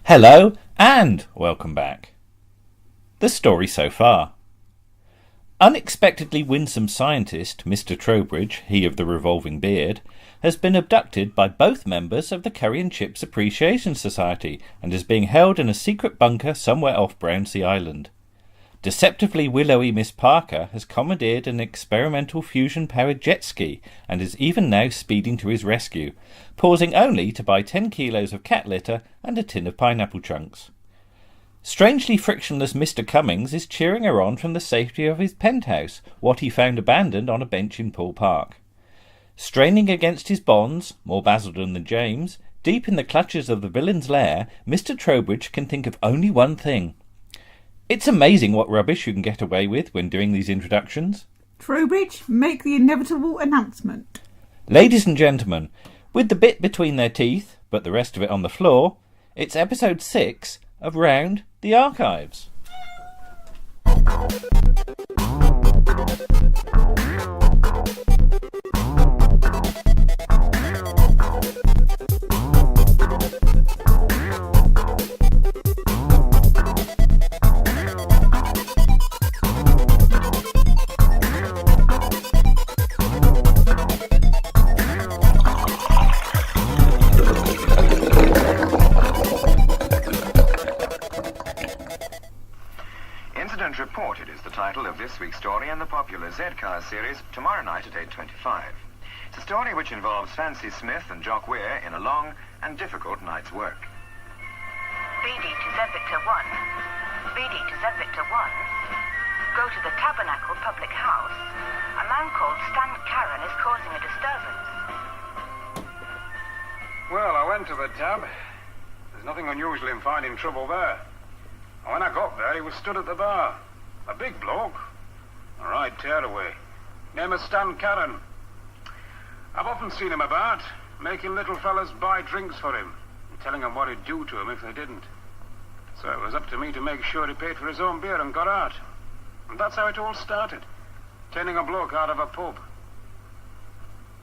Hello and welcome back. The story so far. Unexpectedly winsome scientist Mr. Trowbridge, he of the revolving beard, has been abducted by both members of the Curry and Chips Appreciation Society and is being held in a secret bunker somewhere off Brownsea Island. Deceptively willowy Miss Parker has commandeered an experimental fusion-powered jet ski and is even now speeding to his rescue, pausing only to buy 10 kilos of cat litter and a tin of pineapple chunks. Strangely frictionless Mr. Cummings is cheering her on from the safety of his penthouse, what he found abandoned on a bench in Poole Park. Straining against his bonds, more Basildon than James, deep in the clutches of the villain's lair, Mr. Trowbridge can think of only one thing. It's amazing what rubbish you can get away with when doing these introductions. Trowbridge, make the inevitable announcement. Ladies and gentlemen, with the bit between their teeth, but the rest of it on the floor, it's episode 6 of Round the Archives. Reported is the title of this week's story in the popular Z-Cars series, tomorrow night at 8:25. It's a story which involves Fancy Smith and Jock Weir in a long and difficult night's work. BD to Z Victor 1. BD to Z Victor 1. Go to the Tabernacle Public House. A man called Stan Karen is causing a disturbance. Well, I went to the tab. There's nothing unusual in finding trouble there. And when I got there, he was stood at the bar. A big bloke. A right tearaway. Name is Stan Karen. I've often seen him about, making little fellas buy drinks for him, and telling them what he'd do to them if they didn't. So it was up to me to make sure he paid for his own beer and got out. And that's how it all started. Turning a bloke out of a pub.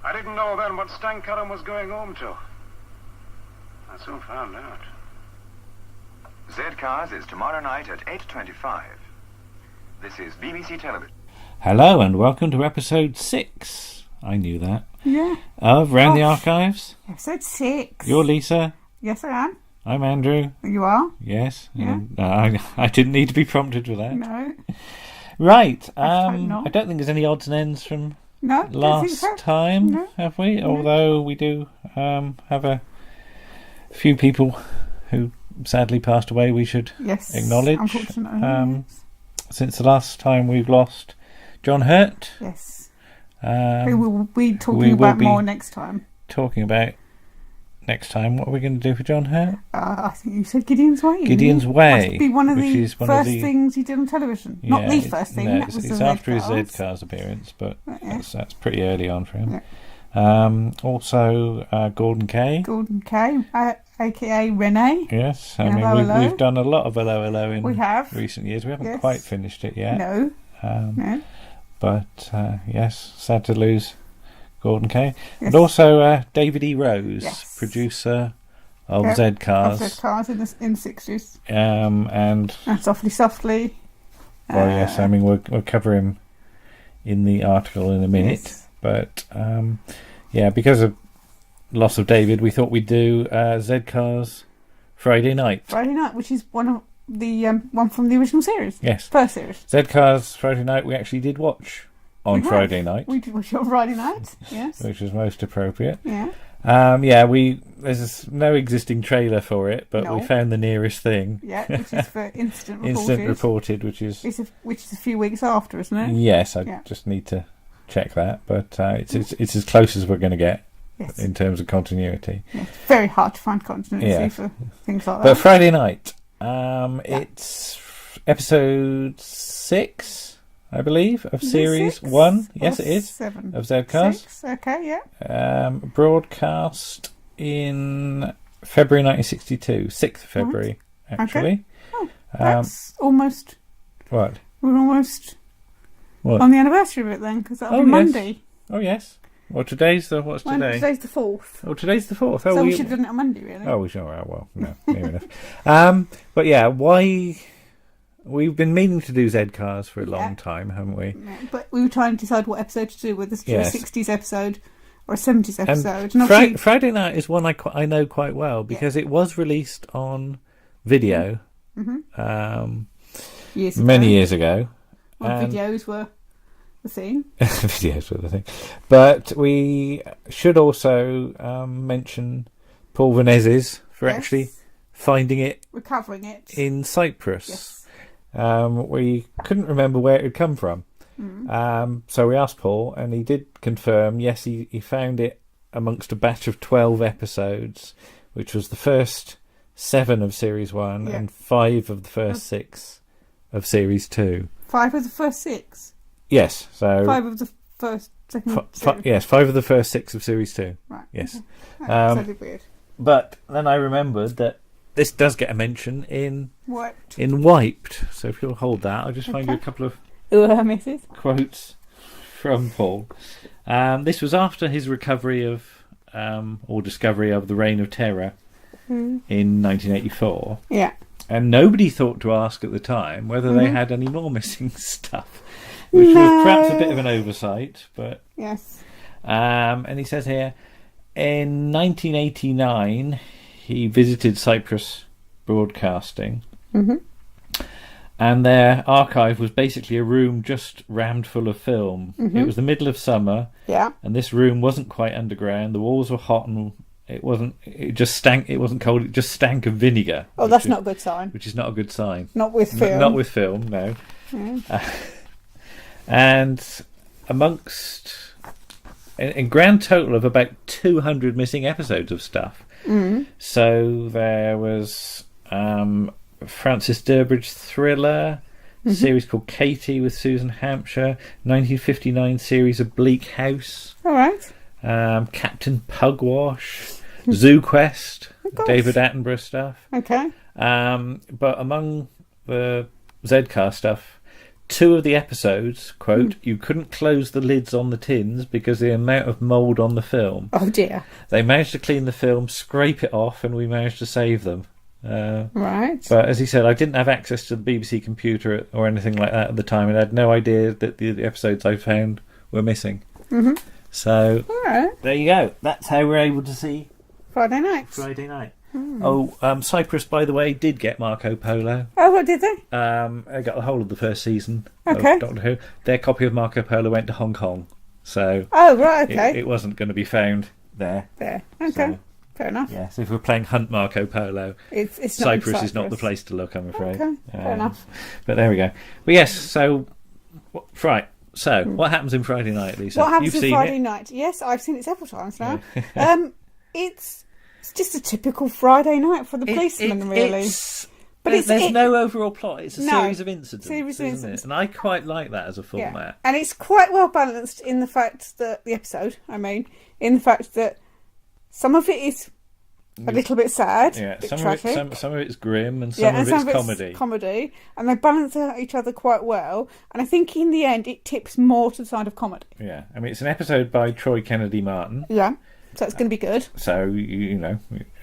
I didn't know then what Stan Karen was going home to. I soon found out. Z-Cars is tomorrow night at 8:25. This is BBC Television. Hello and welcome to episode 6. I knew that. Yeah. Of Round the Archives. Episode 6. You're Lisa. Yes, I am. I'm Andrew. You are? Yes. Yeah. I didn't need to be prompted for that. No. Right. I don't think there's any odds and ends from No. last time, No. have we? No. Although we do have a few people who sadly passed away we should acknowledge. Unfortunately. Yes. Since the last time we've lost John Hurt. Yes. We will be talking we will about be more next time. Talking about next time what are we going to do for John Hurt? I think you said Gideon's Way. Gideon's Way. Must be one of the first things he did on television. Yeah, Not the first thing. No, that was it's the after his Z-Cars. Z-Cars appearance, but Yeah. that's pretty early on for him. Yeah. Also, Gordon Kay. Gordon Kay, a.k.a. Renee. Yes, Yeah, hello. we've done a lot of hello in We have. recent years. We haven't Yes. quite finished it yet. No. No. But yes, sad to lose Gordon Kay. Yes. And also David E. Rose, Yes. producer of Yep. Z-Cars. Of Z-Cars in the 60s. And And Softly. well, yes, I mean we'll cover him in the article in a minute. Yes. But because of loss of David, we thought we'd do Z-Cars Friday night. Friday night, which is one of the one from the original series. Yes. First series. Z-Cars Friday night we actually did watch on We have. Friday night. We did watch it on Friday night. Yes. Which was most appropriate. Yeah. There's no existing trailer for it, but No. we found the nearest thing. Yeah, which is for instant reported. Instant reported, which is Which is a few weeks after, isn't it? yes. I Yeah. just need to check that, but it's as close as we're going to get Yes. in terms of continuity. Yeah, it's very hard to find continuity Yeah. for things like But that. Friday night, it's episode 6, I believe, of Is it series 6? 1. Or Yes, it is. 7. Of Z-Cars. 6, okay, yeah. Broadcast in February 1962, 6th of February, actually. Oh, that's What? we're almost What? on the anniversary of it then, because that'll be yes. Monday. Oh, yes. Well, what's today? Today's the 4th. Oh, today's the 4th. So we should have done it on Monday, really. Oh, we should. Well, no, near enough. But yeah, why... We've been meaning to do Z-Cars for a long time, haven't we? Yeah, but we were trying to decide what episode to do, whether to do a 60s episode or a 70s And episode. And Friday Night is one I know quite well because it was released on video many years ago. When videos were the thing. Videos were the thing. But we should also mention Paul Vanez's for actually finding it. Recovering it. In Cyprus. Yes. We couldn't remember where it had come from. So we asked Paul, and he did confirm, yes, he found it amongst a batch of 12 episodes, which was the first 7 of Series 1 and 5 of the first 6 of Series 2. 5 of the first 6? Yes. So 5 of the first, second, yes, 5 of the first 6 of Series 2. Right. Yes. Okay. That's totally weird. But then I remembered that this does get a mention in Wiped. So if you'll hold that, I'll just find you a couple of misses. quotes from Paul. This was after his recovery of, or discovery of the Reign of Terror in 1984. Yeah. And nobody thought to ask at the time whether they had any more missing stuff, which was perhaps a bit of an oversight. But yes. And he says here, in 1989, he visited Cyprus Broadcasting. And their archive was basically a room just rammed full of film. It was the middle of summer, and this room wasn't quite underground. The walls were hot, and it just stank. It wasn't cold. It just stank of vinegar. Oh, that's not a good sign. Which is not a good sign. Not with film. Not with film, no. And amongst in grand total of about 200 missing episodes of stuff. So there was Francis Durbridge's Thriller, a series called Katie with Susan Hampshire, 1959 series of Bleak House. All right. Captain Pugwash, Zoo Quest, David Attenborough stuff. Okay. But among the Z-Car stuff, 2 of the episodes, quote, you couldn't close the lids on the tins because the amount of mould on the film. Oh dear. They managed to clean the film, scrape it off, and we managed to save them. Right. But as he said, I didn't have access to the BBC computer or anything like that at the time, and I had no idea that the episodes I found were missing. So there you go. That's how we're able to see Friday night. Cyprus, by the way, did get Marco Polo. Oh, what did they? They got the whole of the first season of Doctor Who. Their copy of Marco Polo went to Hong Kong, so it wasn't going to be found there. Okay, so, fair enough. Yeah, so if we're playing Hunt Marco Polo, it's Cyprus is not the place to look, I'm afraid. Okay, fair enough. But there we go. But yes, so right. So what happens in Friday Night, Lisa? What happens You've in seen Friday it? Night? Yes, I've seen it several times now. It's just a typical Friday night for the policeman, really. But there's no overall plot. It's a series of incidents, isn't it? And I quite like that as a format. Yeah. And it's quite well balanced in the fact that in the fact that some of it is a little bit sad, some of it's grim, and some of it's comedy, and they balance out each other quite well. And I think in the end, it tips more to the side of comedy. Yeah, I mean, it's an episode by Troy Kennedy Martin. Yeah. So it's going to be good. So,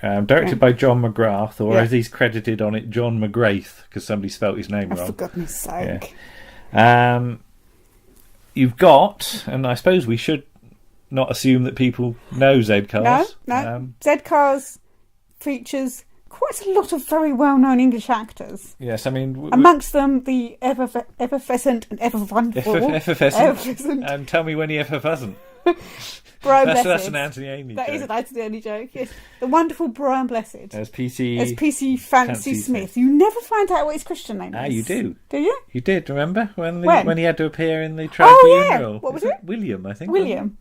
directed by John McGrath, or as he's credited on it, John McGrath, because somebody spelt his name wrong. For goodness sake. Yeah. You've got, and I suppose we should not assume that people know Z-Cars. No. Z-Cars features quite a lot of very well-known English actors. Yes, I mean... Amongst them, the effervescent and ever-wonderful... Effervescent. And tell me when he effervescent. Brian Blessed. That's an Anthony Amy joke. joke. That is an Anthony Amy joke, yes. The wonderful Brian Blessed. As PC Fancy Smith. You never find out what his Christian name is. Ah, you do. Do you? You did, remember? When he had to appear in the tribunal. Oh, yeah. What was it? William, I think. William.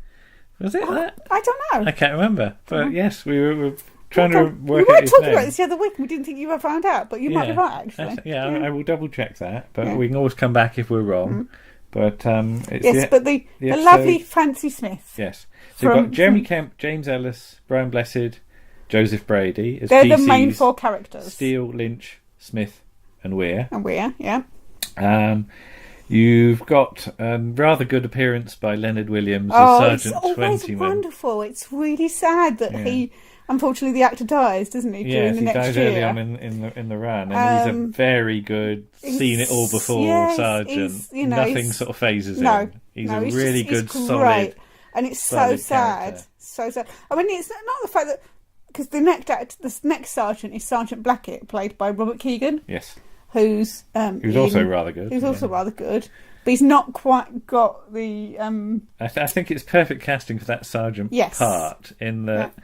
Was it that? I don't know. I can't remember. But yes, we were trying to work out his name. We were talking about this the other week and we didn't think you would found out, but you might be right, actually. I will double check that, but we can always come back if we're wrong. But it's the lovely Fancy Smith. Yes. So you've got Jeremy Kemp, James Ellis, Brian Blessed, Joseph Brady as They're PCs, the main 4 characters. Steele, Lynch, Smith and Weir. Yeah. You've got a rather good appearance by Leonard Williams as Sergeant Twentyman. It's always wonderful. It's really sad that he unfortunately the actor dies, doesn't he? During the he next dies year. early on in the run, and he's a very good, seen it all before sergeant. Nothing sort of phases him. He's a really good, solid. And it's so sad, character. so sad. I mean, it's not the fact that because the next sergeant is Sergeant Blackett, played by Robert Keegan. Yes, who's also rather good. Who's also rather good, but he's not quite got the. I think it's perfect casting for that sergeant part. In that,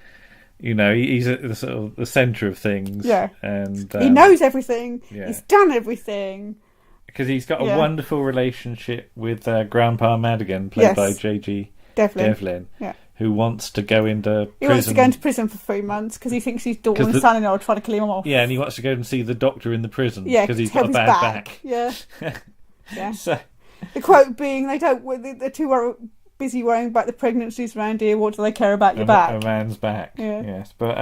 he's at the sort of the centre of things. Yeah, and he knows everything. Yeah. He's done everything. Because he's got a wonderful relationship with Grandpa Madigan, played by J.G. Devlin, who wants to go into prison. He wants to go into prison for 3 months because he thinks his daughter and son-in-law are trying to kill him off. Yeah, and he wants to go and see the doctor in the prison because he's got a bad back. Yeah. Yeah. So, the quote being, they're too busy worrying about the pregnancies around here. What do they care about your back? A man's back. Yeah. Yes, but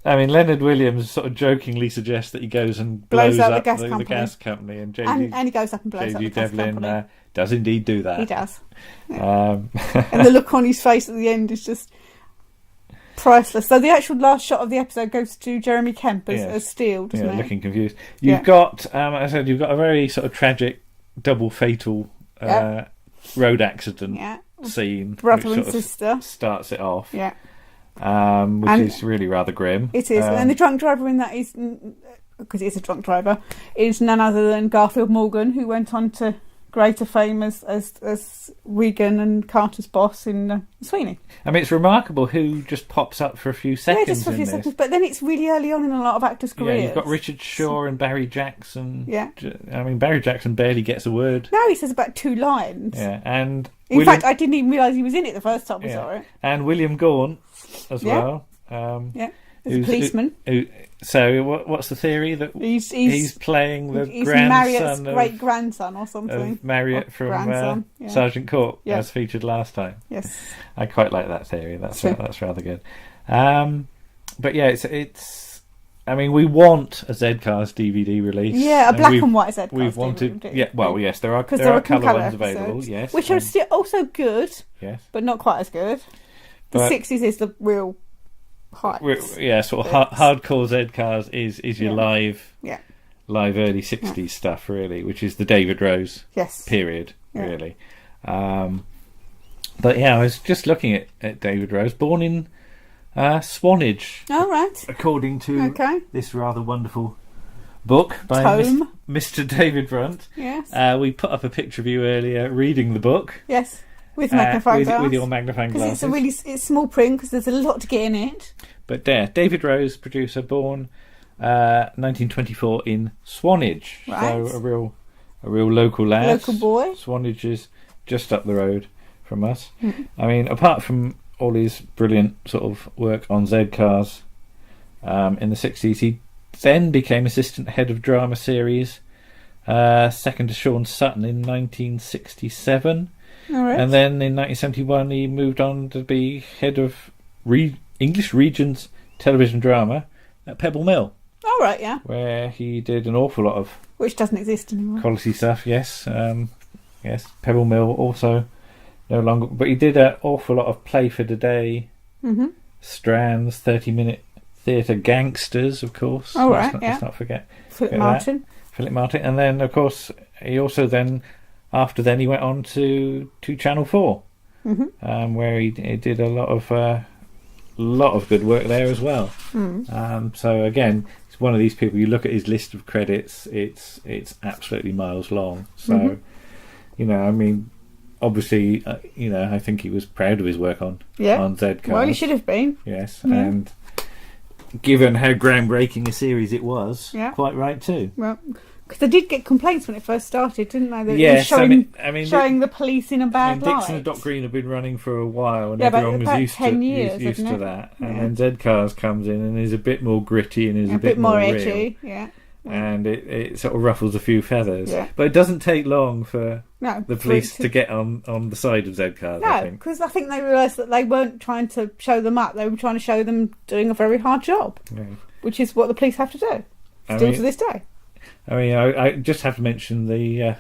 I mean, Leonard Williams sort of jokingly suggests that he goes and blows up the gas company, and he goes up and blows up the gas company. Does indeed do that. He does. Yeah. And the look on his face at the end is just priceless. So the actual last shot of the episode goes to Jeremy Kemp as Steele, doesn't it? Looking confused. You've got, as I said, you've got a very sort of tragic, double fatal road accident scene. Brother and sister. Starts it off. Yeah. Which is really rather grim. It is. And the drunk driver in that is, because he's a drunk driver, is none other than Garfield Morgan, who went on to greater fame as Regan and Carter's boss in Sweeney. I mean, it's remarkable who just pops up for a few seconds. Yeah, just for a few seconds. But then it's really early on in a lot of actors' careers. Yeah, you've got Richard Shaw and Barry Jackson. Yeah. I mean, Barry Jackson barely gets a word. No, he says about 2 lines. Yeah, and in fact, I didn't even realise he was in it the first time I saw it. And William Gaunt as well. As a policeman. So what's the theory that he's playing the grandson Marriott's great grandson or something of Marriott from Sergeant Court, as featured last time. Yes, I quite like that theory. That's rather good. But yeah, it's. I mean, we want a Z-Cars DVD release. Yeah, a black and white Z-Cars. We've wanted. DVD. Yeah, well, yes, there are colour ones available. Yes, which are still also good. Yes, but not quite as good. The 60s is the real. Sort of hardcore Z-Cars is your live early 60s stuff, really, which is the David Rose period, really. But I was just looking at David Rose, born in Swanage. Oh, right. According to this rather wonderful book by Mr. David Brunt. Yes. We put up a picture of you earlier reading the book. Yes. With magnifying glass. With your magnifying glasses. It's small print because there's a lot to get in it. But David Rose, producer, born 1924 in Swanage. Right. So a real local lad. Local boy. Swanage is just up the road from us. Mm-hmm. I mean, apart from all his brilliant sort of work on Z-Cars in the 60s, he then became assistant head of drama series, second to Sean Sutton in 1967. All right. And then in 1971 he moved on to be head of English Regions television drama at Pebble Mill. All right, yeah. Where he did an awful lot of... Which doesn't exist anymore. Quality stuff, yes. Yes, Pebble Mill also no longer... But he did an awful lot of Play for Today, Strands, 30-minute theatre, Gangsters, of course. All right, let's not forget. Philip Martin. Philip Martin. And then, of course, he also then... After then, he went on to Channel 4, where he did a lot of good work there as well. So again, it's one of these people. You look at his list of credits; it's absolutely miles long. So, I mean, obviously, I think he was proud of his work on Z-Cars. Well, he should have been. Yes, and given how groundbreaking a series it was, quite right too. Well. Because they did get complaints when it first started, didn't they? They showing the police in a bad light. Dixon and Doc Green have been running for a while, and everyone was used to that. And then Z-Cars comes in and is a bit more gritty and is a bit more edgy. Real. And it sort of ruffles a few feathers. Yeah. But it doesn't take long for the police to get on the side of Z-Cars. No, because I think they realised that they weren't trying to show them up; they were trying to show them doing a very hard job, which is what the police have to do still to this day. I mean, I just have to mention the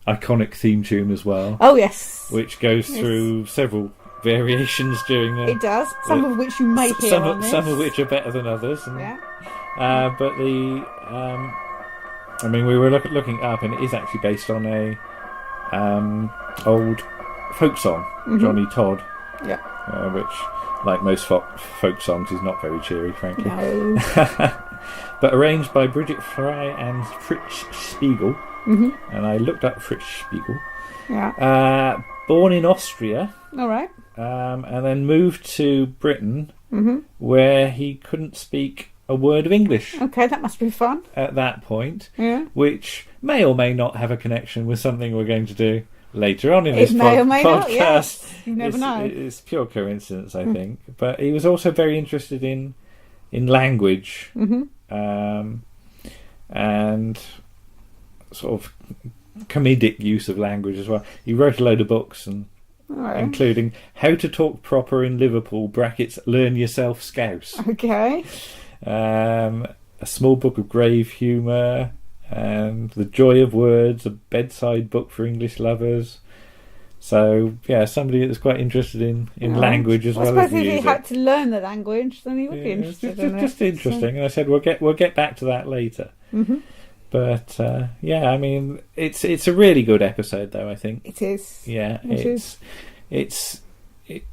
iconic theme tune as well. Oh, yes. Which goes through several variations during the. It does. Some of which you may hear some, on this. some of which are better than others. And, Yeah. but the, I mean, we were looking it up, and it is actually based on a old folk song, Johnny Todd, Yeah. which, like most folk songs, is not very cheery, frankly. No. But arranged by Bridget Fry and Fritz Spiegel, and I looked up Fritz Spiegel. Yeah. Born in Austria, All right. and then moved to Britain, where he couldn't speak a word of English Okay, that must be fun. at that point, Yeah. which may or may not have a connection with something we're going to do later on in this It may or may podcast. not, yes. You never it's, know. It's pure coincidence, I think. But he was also very interested in language, and sort of comedic use of language as well. He wrote a load of books, and All right. including How to Talk Proper in Liverpool (brackets Learn Yourself Scouse), Okay. a small book of grave humour, and The Joy of Words, a bedside book for English lovers. So, yeah, somebody that's quite interested in language as I well suppose as if he music. had to learn the language, then he would be Yeah, it's interested in it. just interesting. And I said we'll get back to that later. But yeah, I mean, it's a really good episode, though. I think It is. yeah, It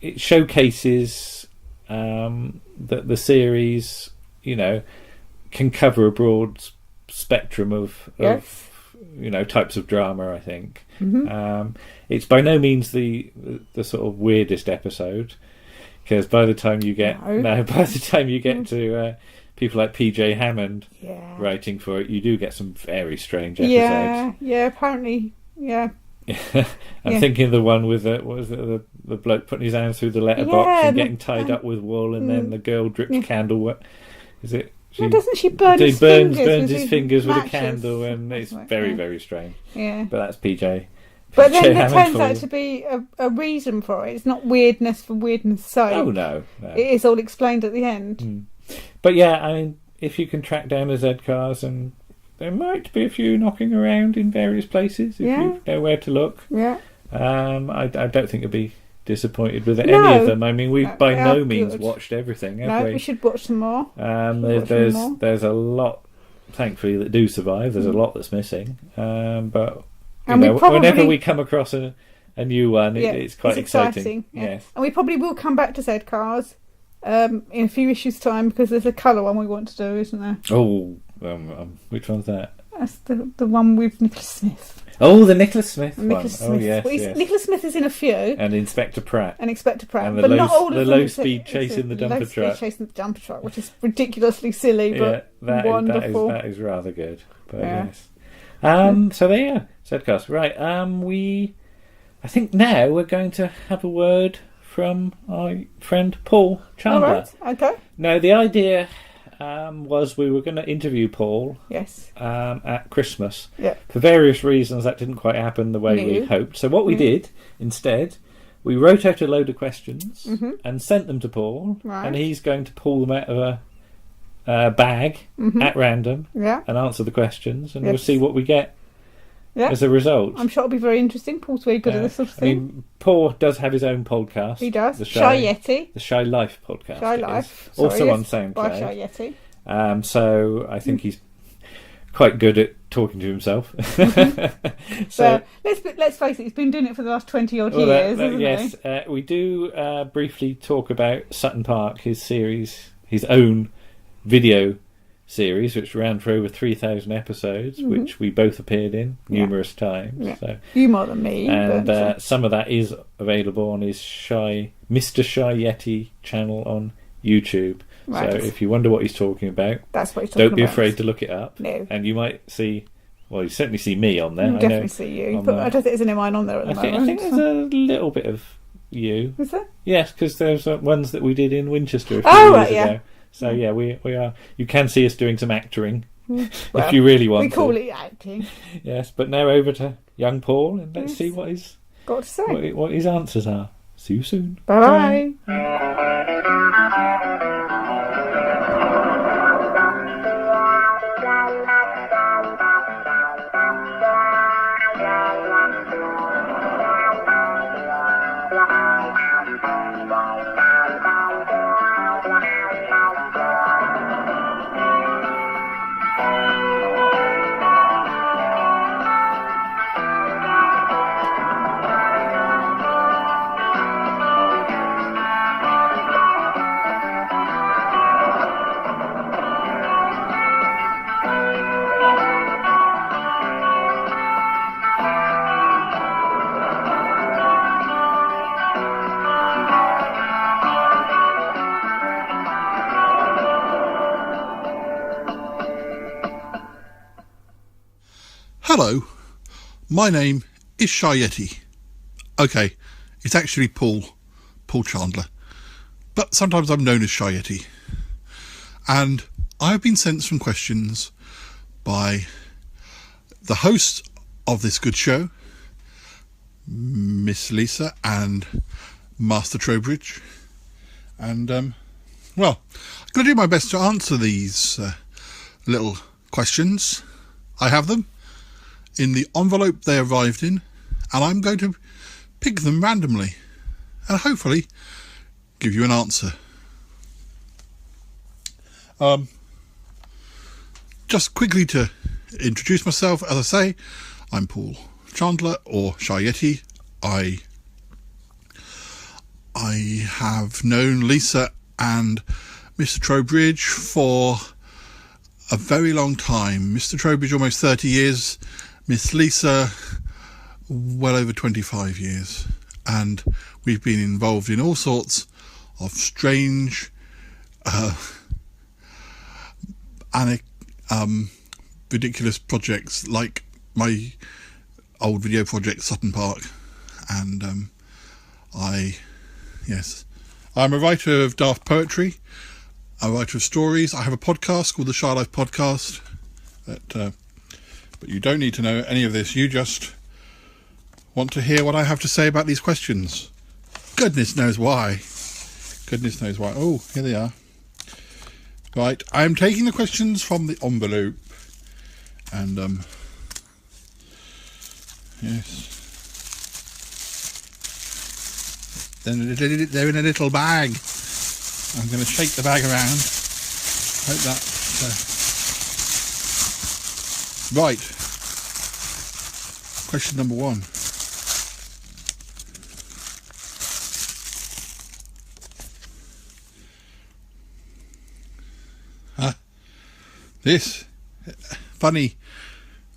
it showcases that the series, can cover a broad spectrum of Yes. types of drama. I think it's by no means the sort of weirdest episode, because by the time you get to people like PJ Hammond Yeah. writing for it, you do get some very strange Yeah. episodes. Yeah. Apparently. Yeah. I'm thinking of the one with the bloke putting his hands through the letterbox Yeah, and getting tied up with wool, and then the girl drips candle. What is it? Well, doesn't she burn He his burns fingers his fingers with a matches? candle, and it's That's right, very yeah. very strange. Yeah. But that's PJ. But PJ then there Hammond turns for out you. to be a reason for it. It's not weirdness for weirdness' sake. Oh no. It is all explained at the end. But yeah, I mean, if you can track down the Z cars, and there might be a few knocking around in various places if you know where to look. Yeah. I don't think you'll be disappointed with any No. of them. I mean, we've by They no are means good. watched everything, have No, we? we should watch some more. There's more. there's a lot, thankfully, that do survive. There's a lot that's missing, but And we probably- whenever we come across a new one, Yeah, it's quite it's exciting. Yeah. Yes. And we probably will come back to Z cars in a few issues' time, because there's a colour one we want to do, isn't there? Oh, which one's that? That's the one with Nicholas Smith. Oh, the Nicholas Smith one. Nicholas Oh, Smith. yes, Well, yes. Nicholas Smith is in a few. And Inspector Pratt. And Inspector Pratt, And the but low- not all of the them. low-speed chase in the dumper low-speed truck. chase in the dumper truck, which is ridiculously silly, Yeah, but wonderful. that is rather good. But Yeah. yes. So there you are. Zcast. Right. I think now we're going to have a word from our friend Paul Chandler. All right. Okay. Now, the idea was we were going to interview Paul Yes. at Christmas. Yeah. For various reasons, that didn't quite happen the way we No. hoped. So what we did instead, we wrote out a load of questions and sent them to Paul, Right. and he's going to pull them out of a bag at random Yeah. and answer the questions, and we'll Yes. see what we get Yeah. as a result. I'm sure it'll be very interesting. Paul's very good at this sort of I thing. mean, Paul does have his own podcast. He does. The Shy Yeti. The Shy Life podcast. Shy it is. Life. Also Sorry, on yes, by Shy SoundCloud. Yeti. So I think he's quite good at talking to himself. So let's face it, he's been doing it for the last 20 odd years, hasn't yes, he? we do briefly talk about Sutton Park, his series, his own video series, which ran for over 3,000 episodes, which we both appeared in numerous times. Yeah. So, You more than me. and but, some of that is available on his Mr. Shy Yeti channel on YouTube. Right. So if you wonder what he's talking about, that's what he's talking don't be about. afraid to look it up. No. And you might see, well, you certainly see me on there. You'll I definitely know see you. on But there. I don't think there's any mine on there at the I moment. think there's a little bit of you. Is there? Yes, because there's ones that we did in Winchester a few Oh, years right, yeah. ago. So yeah, we are. You can see us doing some acting if Well, you really want we to. call it acting. Yes, but now over to young Paul, and let's Yes. see what his Got to say. what his answers are. See you soon. Bye bye. Bye. Hello, my name is Shy Yeti. Okay, it's actually Paul Chandler, but sometimes I'm known as Shy Yeti. And I have been sent some questions by the hosts of this good show, Miss Lisa and Master Trowbridge. And, well, I'm going to do my best to answer these little questions. I have them in the envelope they arrived in, and I'm going to pick them randomly and hopefully give you an answer. Just quickly to introduce myself, as I say, I'm Paul Chandler, or Shy Yeti. I have known Lisa and Mr. Trowbridge for a very long time. Mr. Trowbridge almost 30 years, Miss Lisa well over 25 years. And we've been involved in all sorts of strange ridiculous projects, like my old video project Sutton Park. And I'm a writer of daft poetry, a writer of stories. I have a podcast called the Shy Life Podcast, but you don't need to know any of this. You just want to hear what I have to say about these questions. Goodness knows why. Oh, here they are. Right, I'm taking the questions from the envelope, and yes, they're in a little bag. I'm going to shake the bag around. Hope that. Right. Question number 1. This funny.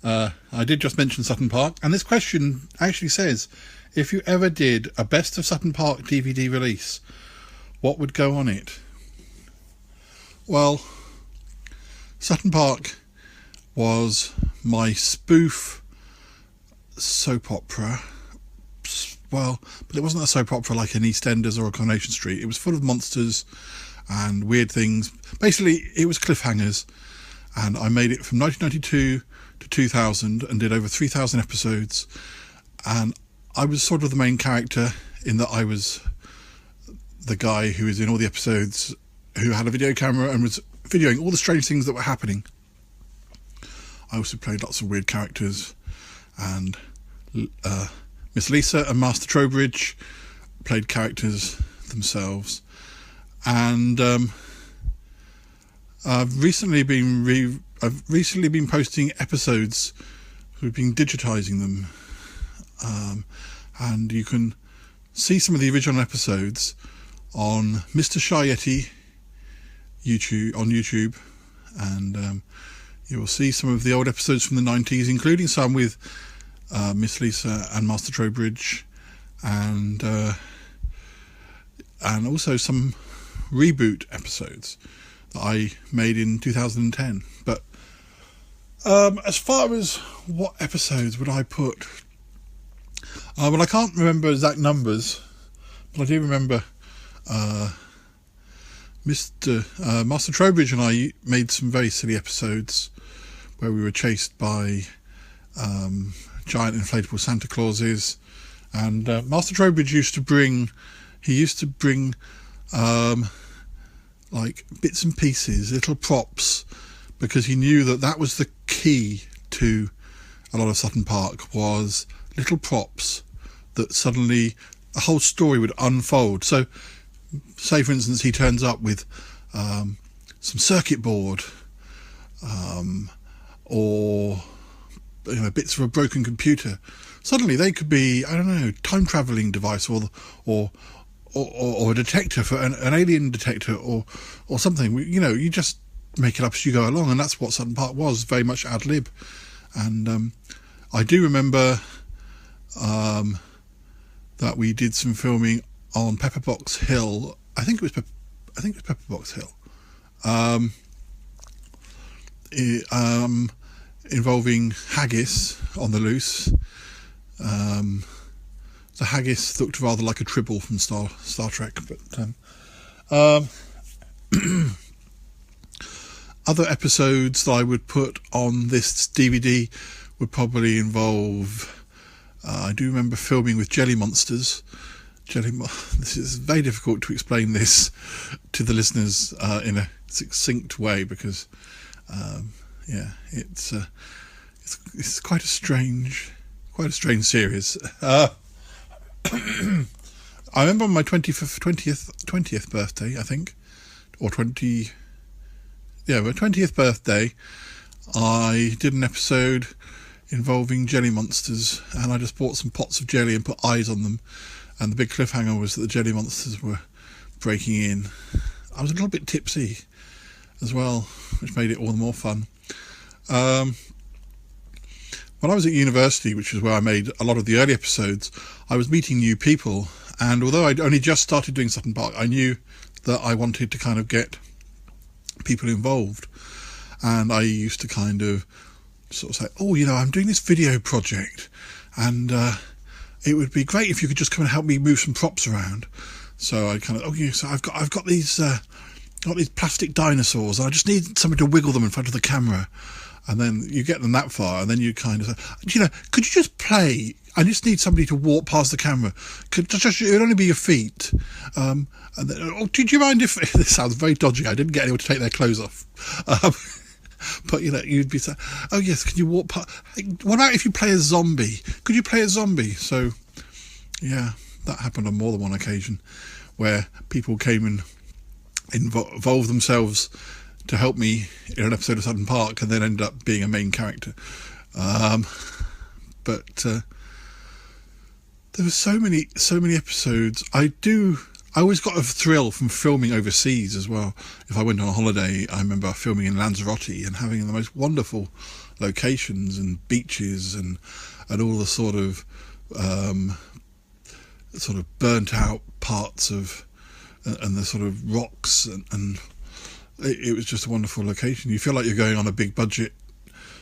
I did just mention Sutton Park, and this question actually says, if you ever did a Best of Sutton Park DVD release, what would go on it? Well, Sutton Park was my spoof soap opera. Well, but it wasn't a soap opera like an EastEnders or a Coronation Street. It was full of monsters and weird things. Basically, it was cliffhangers. And I made it from 1992 to 2000 and did over 3,000 episodes. And I was sort of the main character in that I was the guy who was in all the episodes, who had a video camera and was videoing all the strange things that were happening. I also played lots of weird characters, and Miss Lisa and Master Trowbridge played characters themselves. And I've recently been posting episodes. We've been digitizing them, and you can see some of the original episodes on Mr. Shy Yeti on YouTube, and you will see some of the old episodes from the 90s, including some with Miss Lisa and Master Trowbridge, and also some reboot episodes that I made in 2010. But as far as what episodes would I put, well, I can't remember exact numbers, but I do remember Master Trowbridge and I made some very silly episodes where we were chased by giant inflatable Santa Clauses, and Master Trowbridge used to bring like bits and pieces, little props, because he knew that was the key to a lot of Sutton Park, was little props that suddenly a whole story would unfold. So, say for instance, he turns up with some circuit board, or bits of a broken computer. Suddenly they could be, I don't know, time travelling device, or a detector for an alien detector, or something. You just make it up as you go along, and that's what Sutton Park was, very much ad lib. And I do remember that we did some filming on Pepperbox Hill. I think it was Pepperbox Hill. involving haggis on the loose. The haggis looked rather like a tribble from Star Trek, but other episodes that I would put on this DVD would probably involve, I do remember filming with jelly monsters. This is very difficult to explain this to the listeners in a succinct way, because it's quite a strange series. I remember on my 20th birthday, I think, or my 20th birthday, I did an episode involving jelly monsters, and I just bought some pots of jelly and put eyes on them, and the big cliffhanger was that the jelly monsters were breaking in. I was a little bit tipsy as well, which made it all the more fun. When I was at university, which is where I made a lot of the early episodes, I was meeting new people, and although I'd only just started doing Sutton Park, I knew that I wanted to kind of get people involved, and I used to kind of sort of say, oh, you know, I'm doing this video project, and it would be great if you could just come and help me move some props around. So I kind of, oh yeah, so I've got these plastic dinosaurs, and I just need somebody to wiggle them in front of the camera. And then you get them that far, and then you kind of say, you know, could you just play? I just need somebody to walk past the camera. It would only be your feet. And then, oh, do you mind if this sounds very dodgy? I didn't get anyone to take their clothes off. But you know, you'd be saying, oh yes, can you walk past? What about if you play a zombie? Could you play a zombie? So yeah, that happened on more than one occasion, where people came and involved themselves to help me in an episode of Sutton Park, and then ended up being a main character. But there were so many episodes. I always got a thrill from filming overseas as well. If I went on a holiday, I remember filming in Lanzarote and having the most wonderful locations and beaches and all the sort of burnt out parts of and the sort of rocks and it was just a wonderful location. You feel like you're going on a big budget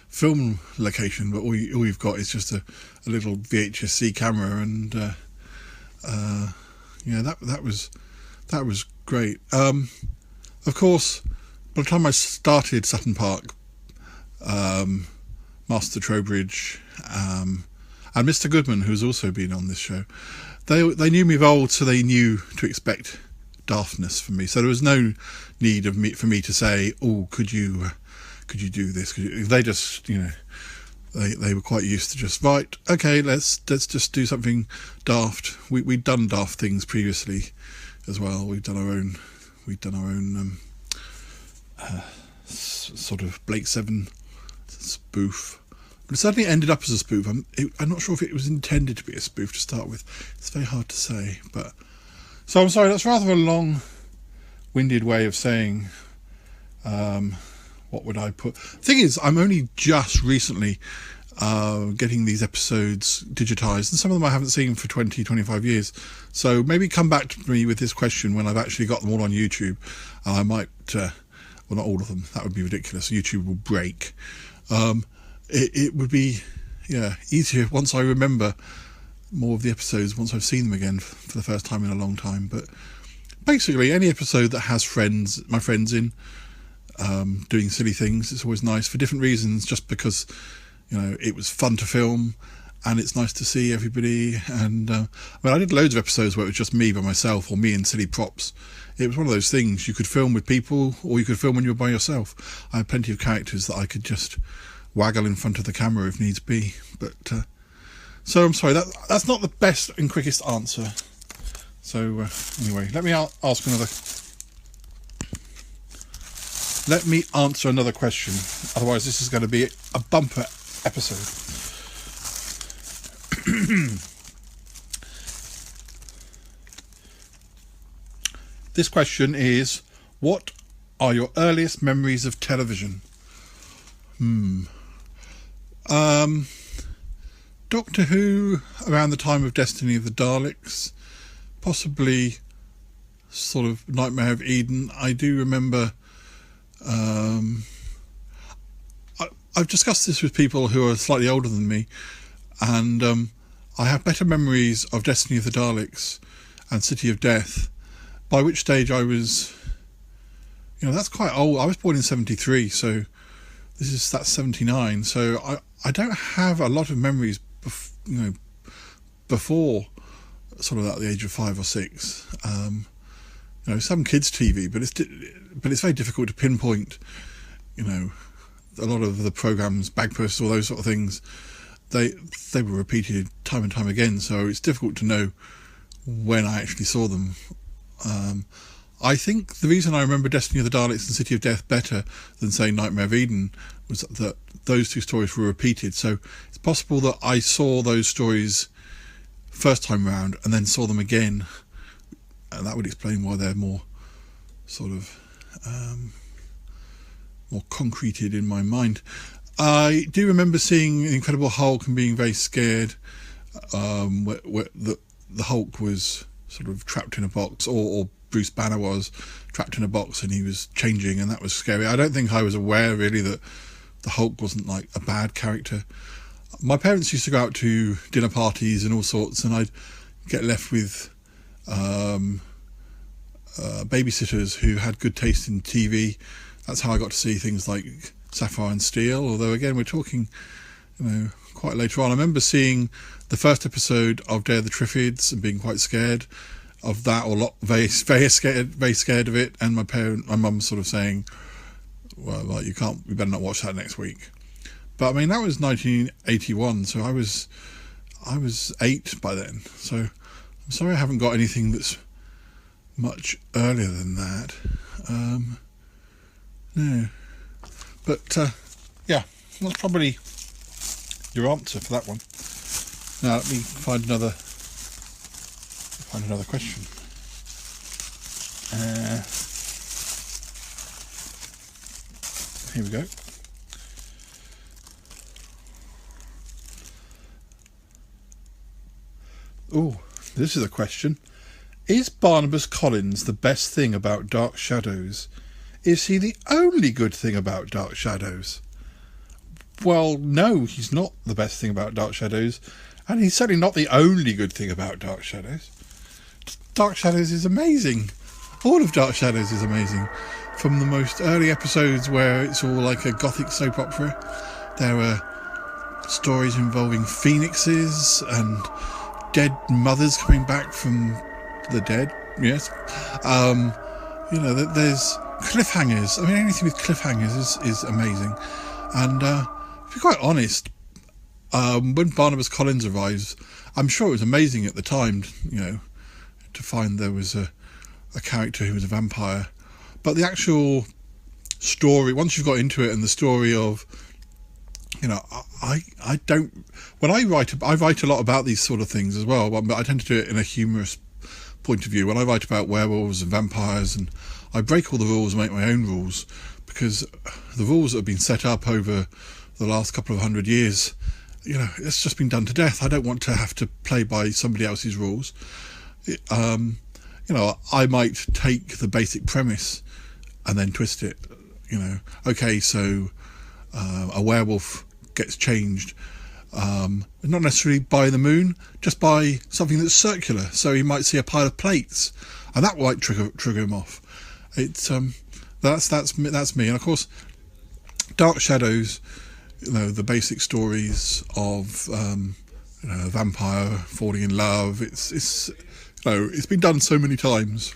film location, but all you've got is just a little VHS-C camera, and that was great. Of course, by the time I started Sutton Park, Master Trowbridge and Mr. Goodman, who's also been on this show, they knew me of old, so they knew to expect daftness from me. So there was no need for me to say, oh, could you do this? They just, you know, they were quite used to just, right, okay, let's just do something daft. We'd done daft things previously as well. We'd done our own sort of Blake Seven spoof. But it certainly ended up as a spoof. I'm not sure if it was intended to be a spoof to start with. It's very hard to say, but so I'm sorry, that's rather a long-winded way of saying what would I put. The thing is, I'm only just recently getting these episodes digitised, and some of them I haven't seen for 20-25 years. So maybe come back to me with this question when I've actually got them all on YouTube. I might, well, not all of them, that would be ridiculous. YouTube will break. It would be, easier once I remember more of the episodes, once I've seen them again for the first time in a long time. But basically, any episode that has my friends in, doing silly things, it's always nice for different reasons, just because, it was fun to film, and it's nice to see everybody. And I did loads of episodes where it was just me by myself, or me and silly props. It was one of those things you could film with people, or you could film when you were by yourself. I had plenty of characters that I could just waggle in front of the camera if needs be. But so I'm sorry, that's not the best and quickest answer. So anyway, let me ask another. Let me answer another question. Otherwise, this is going to be a bumper episode. This question is, what are your earliest memories of television? Doctor Who, around the time of Destiny of the Daleks, possibly sort of Nightmare of Eden. I do remember I've discussed this with people who are slightly older than me, and I have better memories of Destiny of the Daleks and City of Death, by which stage I was, that's quite old. I was born in 73, so that's 79. So I don't have a lot of memories, before sort of at the age of 5 or 6. Some kids' TV, but it's very difficult to pinpoint. A lot of the programs, Bagpuss, all those sort of things, they were repeated time and time again. So it's difficult to know when I actually saw them. I think the reason I remember Destiny of the Daleks and City of Death better than, say, Nightmare of Eden was that those two stories were repeated. So it's possible that I saw those stories first time round and then saw them again, and that would explain why they're more sort of more concreted in my mind. I do remember seeing The Incredible Hulk and being very scared, where the Hulk was sort of trapped in a box, or Bruce Banner was trapped in a box and he was changing, and that was scary. I don't think I was aware really that the Hulk wasn't like a bad character. My parents used to go out to dinner parties and all sorts, and I'd get left with babysitters who had good taste in TV. That's how I got to see things like Sapphire and Steel, although again we're talking quite later on. I remember seeing the first episode of Day of the Triffids and being quite scared of that, or very scared of it, and my mum sort of saying, well, you better not watch that next week. But I mean, that was 1981, so I was 8 by then. So I'm sorry I haven't got anything that's much earlier than that. No. But yeah, that's probably your answer for that one. Now let me find another question. Here we go. Oh, this is a question. Is Barnabas Collins the best thing about Dark Shadows? Is he the only good thing about Dark Shadows? Well, no, he's not the best thing about Dark Shadows, and he's certainly not the only good thing about Dark Shadows. Dark Shadows is amazing. All of Dark Shadows is amazing. From the most early episodes where it's all like a gothic soap opera, there are stories involving phoenixes and dead mothers coming back from the dead. Yes. There's cliffhangers. I mean, anything with cliffhangers is amazing. And to be quite honest, when Barnabas Collins arrives, I'm sure it was amazing at the time, to find there was a character who was a vampire. But the actual story, once you've got into it, and the story of, I don't. When I write a lot about these sort of things as well, but I tend to do it in a humorous point of view. When I write about werewolves and vampires, and I break all the rules and make my own rules, because the rules that have been set up over the last couple of 100 years, it's just been done to death. I don't want to have to play by somebody else's rules. I might take the basic premise and then twist it. Okay, so a werewolf gets changed, not necessarily by the moon, just by something that's circular. So he might see a pile of plates, and that might trigger him off. It's that's me. And of course, Dark Shadows, the basic stories of a vampire falling in love. It's been done so many times.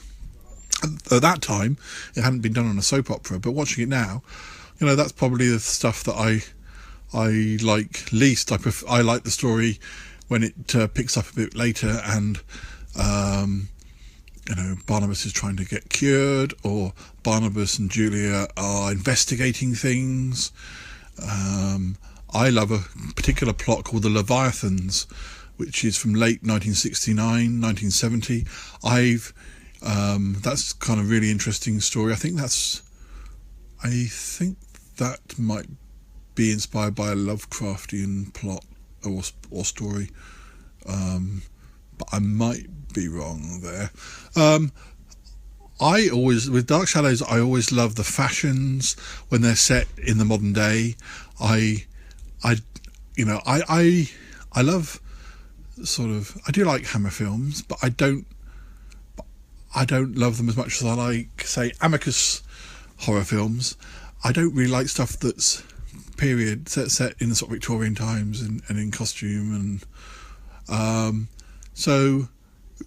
At that time, it hadn't been done on a soap opera, but watching it now, that's probably the stuff that I like least. I like the story when it picks up a bit later, and Barnabas is trying to get cured, or Barnabas and Julia are investigating things. I love a particular plot called the Leviathans, which is from late 1969, 1970. That's kind of really interesting story. I think that might be inspired by a Lovecraftian plot or story, but I might be wrong there. With Dark Shadows, I always love the fashions when they're set in the modern day. I love sort of. I do like Hammer films, but I don't love them as much as I like, say, Amicus horror films. I don't really like stuff that's period set in the sort of Victorian times and in costume, and so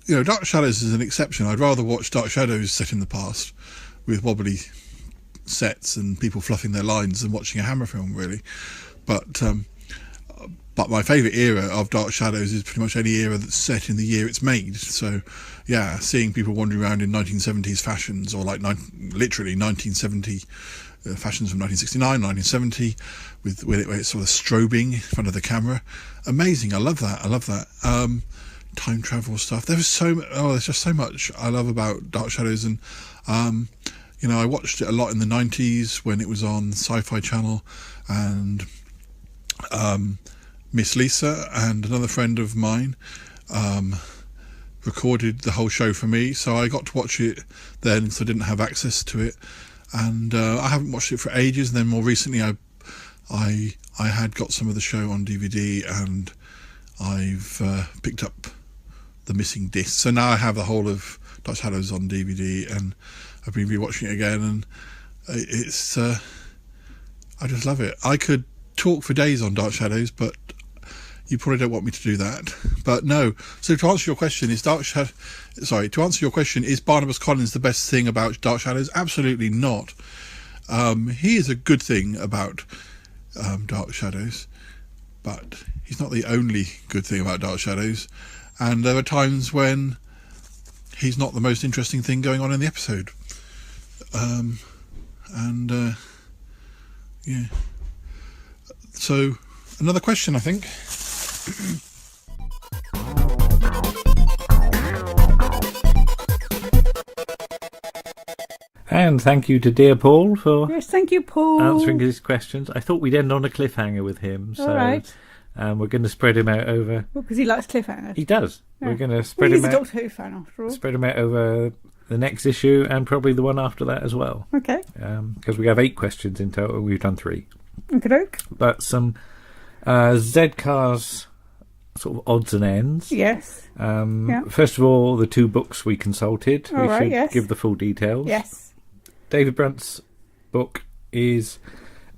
Dark Shadows is an exception. I'd rather watch Dark Shadows set in the past with wobbly sets and people fluffing their lines than watching a Hammer film, really. But my favourite era of Dark Shadows is pretty much any era that's set in the year it's made. So, yeah, seeing people wandering around in 1970s fashions, or like literally 1970 fashions from 1969, 1970, where it's sort of strobing in front of the camera. Amazing. I love that. Time travel stuff. There's just so much I love about Dark Shadows. And, I watched it a lot in the 90s when it was on Sci-Fi Channel, and Miss Lisa and another friend of mine recorded the whole show for me, so I got to watch it then, so I didn't have access to it, and I haven't watched it for ages. And then more recently I had got some of the show on DVD, and I've picked up the missing disc, so now I have the whole of Dark Shadows on DVD, and I've been rewatching it again, and it's I just love it. I could talk for days on Dark Shadows, but you probably don't want me to do that. But no. So to answer your question, is Barnabas Collins the best thing about Dark Shadows? Absolutely not. He is a good thing about Dark Shadows, but he's not the only good thing about Dark Shadows. And there are times when he's not the most interesting thing going on in the episode. Yeah. So, another question, I think. And thank you to dear Paul for Yes, thank you, Paul. answering his questions. I thought we'd end on a cliffhanger with him, so All right. we're going to spread him out over. Well, because he likes cliffhangers. He does. Yeah. We're going to spread He's him a out. Doctor Who fan, after all. Spread him out over the next issue and probably the one after that as well. Okay. Because we have 8 questions in total. We've done 3. Okey-doke. But some Z-Cars sort of odds and ends. Yes. First of all, the 2 books we consulted. All we right, should yes. give the full details. Yes. David Brunt's book is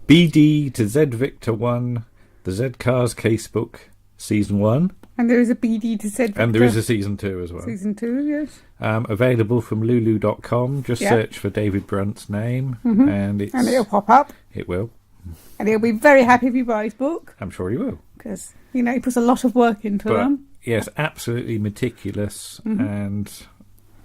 BD to Z Victor 1, the Z-Cars Casebook, Season 1. And there is a BD to Z Victor. And there is a Season 2 as well. Season 2, yes. Available from lulu.com. Just search for David Brunt's name, and it'll pop up. It will. And he'll be very happy if you buy his book. I'm sure he will. Because, he puts a lot of work into them. Yes, absolutely meticulous, and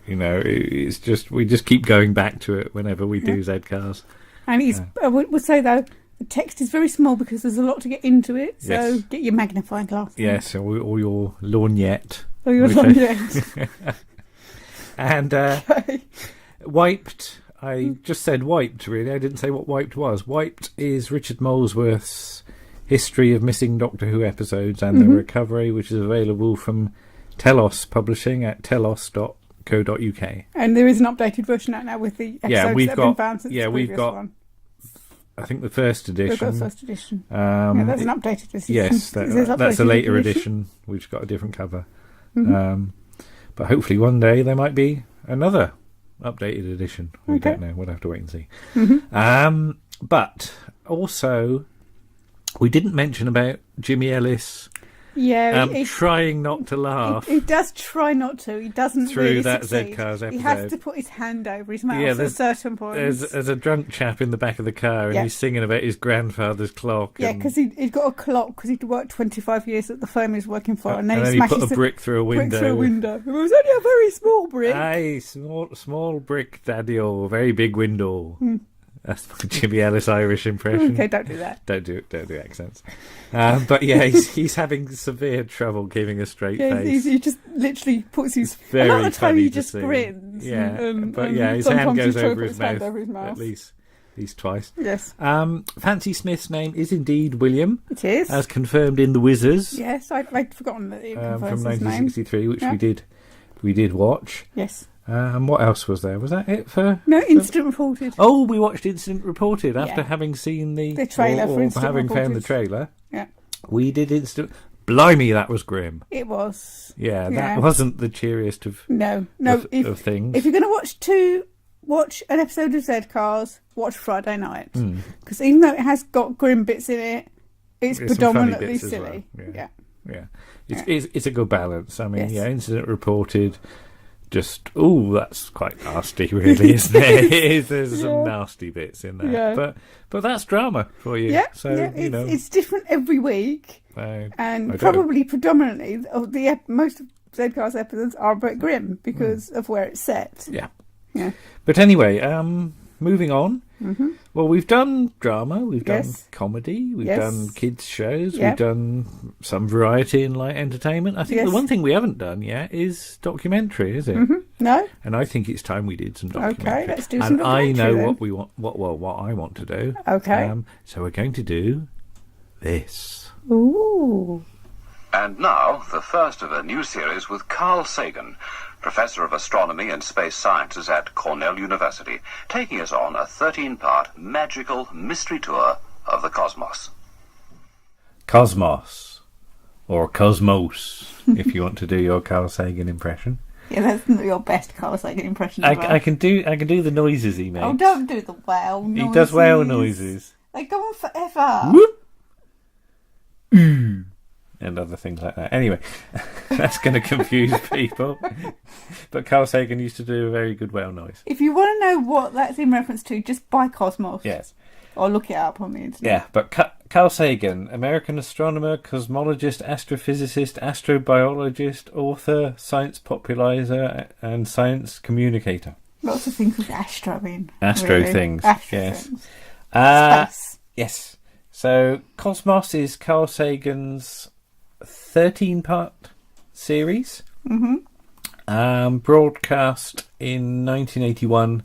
it's just we just keep going back to it whenever we do Z-Cars. And I would say though, the text is very small because there's a lot to get into it. So Yes. get your magnifying glass. Yes, or your lorgnette. Or your lorgnette. And Wiped. I just said Wiped, really. I didn't say what Wiped was. Wiped is Richard Molesworth's history of missing Doctor Who episodes and their recovery, which is available from Telos Publishing at telos.co.uk. And there is an updated version out now with the episodes that have been found since the previous one. I think the first edition. We've got the first edition. That's an updated edition. Yes, that's a later edition, which got a different cover. But hopefully one day there might be another updated edition. We don't know. We'll have to wait and see. But also, we didn't mention about Jimmy Ellis. Yeah, trying not to laugh. He does try not to. He doesn't through really that succeed. Z-Cars episode. He has to put his hand over his mouth at certain points. There's a drunk chap in the back of the car, and he's singing about his grandfather's clock. Yeah, because he'd got a clock because he'd worked 25 years at the firm he was working for, and then he put a brick through a window. It was only a very small brick. Aye, small brick, daddy-o, very big window. That's my Jimmy Ellis Irish impression. Okay, don't do that. Don't do accents. But yeah, he's having severe trouble keeping a straight face. He just literally puts his... It's very a lot of the time he to just see. grins. Yeah, his sometimes hand goes he's over his hand mouth, over his mouth. at least twice. Yes. Fancy Smith's name is indeed William. It is. As confirmed in The Wizards. Yes, I'd forgotten that it confirms from his 1963, name. which we did watch. Yes. What else was there? Was that it for? No, Instant Reported. Oh, we watched Instant Reported after Yeah. having seen the trailer for or Instant having found the Reported. trailer. Yeah, We did Instant. Blimey, that was grim. it was. Yeah, Yeah. that wasn't the cheeriest of No. of If things. if you're going to watch an episode of Z Cars, watch Friday night, because even though it has got grim bits in it, it's There's some funny predominantly bits as silly. well. Yeah. Yeah, it's a good balance. I mean, Yes. yeah, Incident Reported. Just that's quite nasty, really, isn't it? There's some nasty bits in there, Yeah. but that's drama for you. Yeah, so yeah, you know, it's different every week, I and don't. probably predominantly most of Z Cars episodes are a bit grim because of where it's set. Yeah. Yeah. But anyway, moving on. Mm-hmm. Well, we've done drama, we've Yes. done comedy, we've Yes. done kids shows, Yep. we've done some variety in light entertainment. I think Yes. the one thing we haven't done yet is documentary, is it? No? And I think it's time we did some documentary. Okay, let's do and some I documentary know then. what we want. What I want to do. Okay. So we're going to do this. Ooh. And now, the first of a new series with Carl Sagan, Professor of Astronomy and Space Sciences at Cornell University, taking us on a 13-part magical mystery tour of the cosmos. Cosmos, or Cosmos, if you want to do your Carl Sagan impression. Yeah, that's not your best Carl Sagan impression. ever. I can do the noises he makes. Oh, don't do the whale noises. He does whale noises. They go on forever. Whoop. And other things like that. Anyway, that's going to confuse people. But Carl Sagan used to do a very good whale noise. If you want to know what that's in reference to, just buy Cosmos. Yes. Or look it up on the internet. Yeah, but Carl Sagan, American astronomer, cosmologist, astrophysicist, astrobiologist, author, science popularizer, and science communicator. Lots of things with astro in. Astro really. things, Astro yes. things. Space. Yes. So Cosmos is Carl Sagan's 13-part series. Mm-hmm. Broadcast in 1981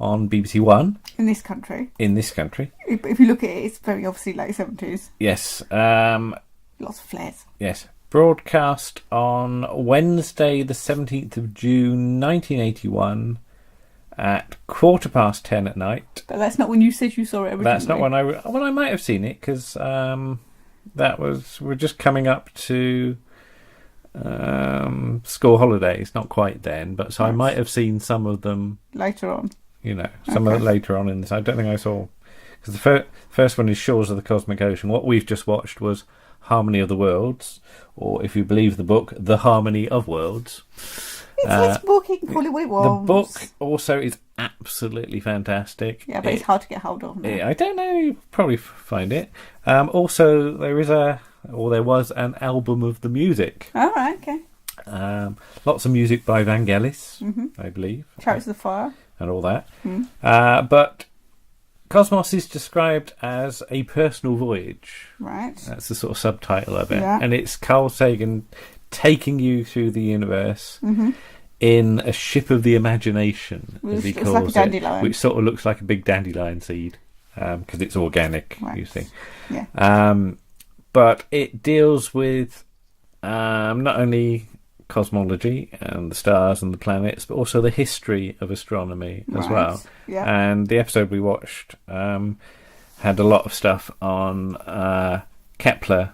on BBC One In this country. in this country. If you look at it, it's very obviously late 70s. Yes. Lots of flares. Yes. Broadcast on Wednesday, the 17th of June, 1981, at 10:15 at night. But that's not when you said you saw it originally. That's not when I might have seen it, because we're just coming up to school holidays. Not quite then, but so I Right. might have seen some of them. Later on. Some of it later on in this. I don't think I saw, because the first one is Shores of the Cosmic Ocean. What we've just watched was Harmony of the Worlds, or if you believe the book, The Harmony of Worlds. It's his book, he can call it what it The wants. book also is absolutely fantastic. Yeah, but it's hard to get hold of now. I don't know. You probably find it. Also, there was an album of the music. All right, okay. Lots of music by Vangelis, I believe, Chariots of the Fire. and all that. But Cosmos is described as a personal voyage. Right. That's the sort of subtitle of it. Yeah. And it's Carl Sagan taking you through the universe in a ship of the imagination, Which as he looks calls like a it, dandelion. which sort of looks like a big dandelion seed, because it's organic, Right. you see. Yeah. But it deals with not only cosmology and the stars and the planets, but also the history of astronomy as Right. well. Yeah. And the episode we watched had a lot of stuff on Kepler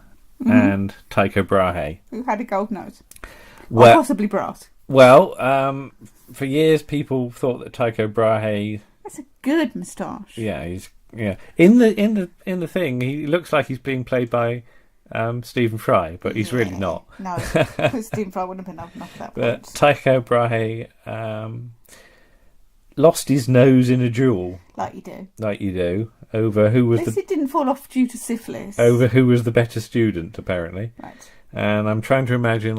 and Tycho Brahe. Who had a gold nose. Or Well, possibly brass. well, for years people thought that Tycho Brahe, That's a good moustache. in the thing he looks like he's being played by Stephen Fry, but he's really not. No, because Stephen Fry wouldn't have been enough at that But point. Tycho Brahe lost his nose in a duel, Like you do. like you do, over who was At least the it didn't fall off due to syphilis. better student, apparently. Right. And I'm trying to imagine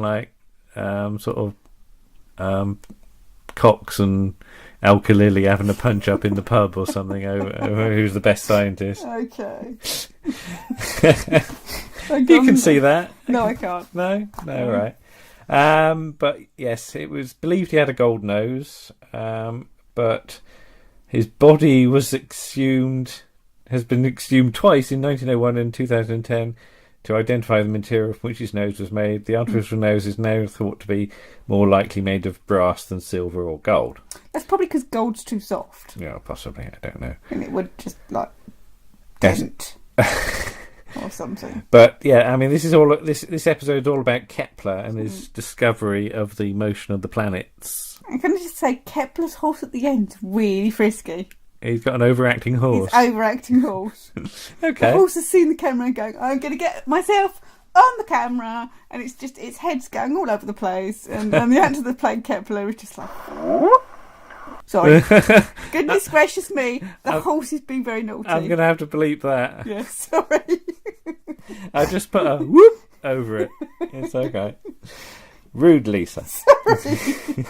Cox and Alkalili having a punch up in the pub or something over who's the best scientist. Okay. You can see that. No, I can't. No, right. But yes, it was believed he had a gold nose, but his body has been exhumed twice in 1901 and 2010 To identify the material from which his nose was made, the artificial nose is now thought to be more likely made of brass than silver or gold. That's probably because gold's too soft. Yeah, possibly. I don't know. And it would just, like, dent. Or something. But yeah, I mean, this episode is all about Kepler and his discovery of the motion of the planets. I'm going to just say Kepler's horse at the end is really frisky. He's got an overacting horse. He's overacting horse. Okay. The horse has seen the camera and going, I'm going to get myself on the camera, and it's just its head's going all over the place, and the actor that played Kepler is just like, sorry, goodness gracious me, the horse is being very naughty. I'm going to have to bleep that. Yes, sorry. I just put a whoop over it. It's okay. Rude, Lisa. Sorry.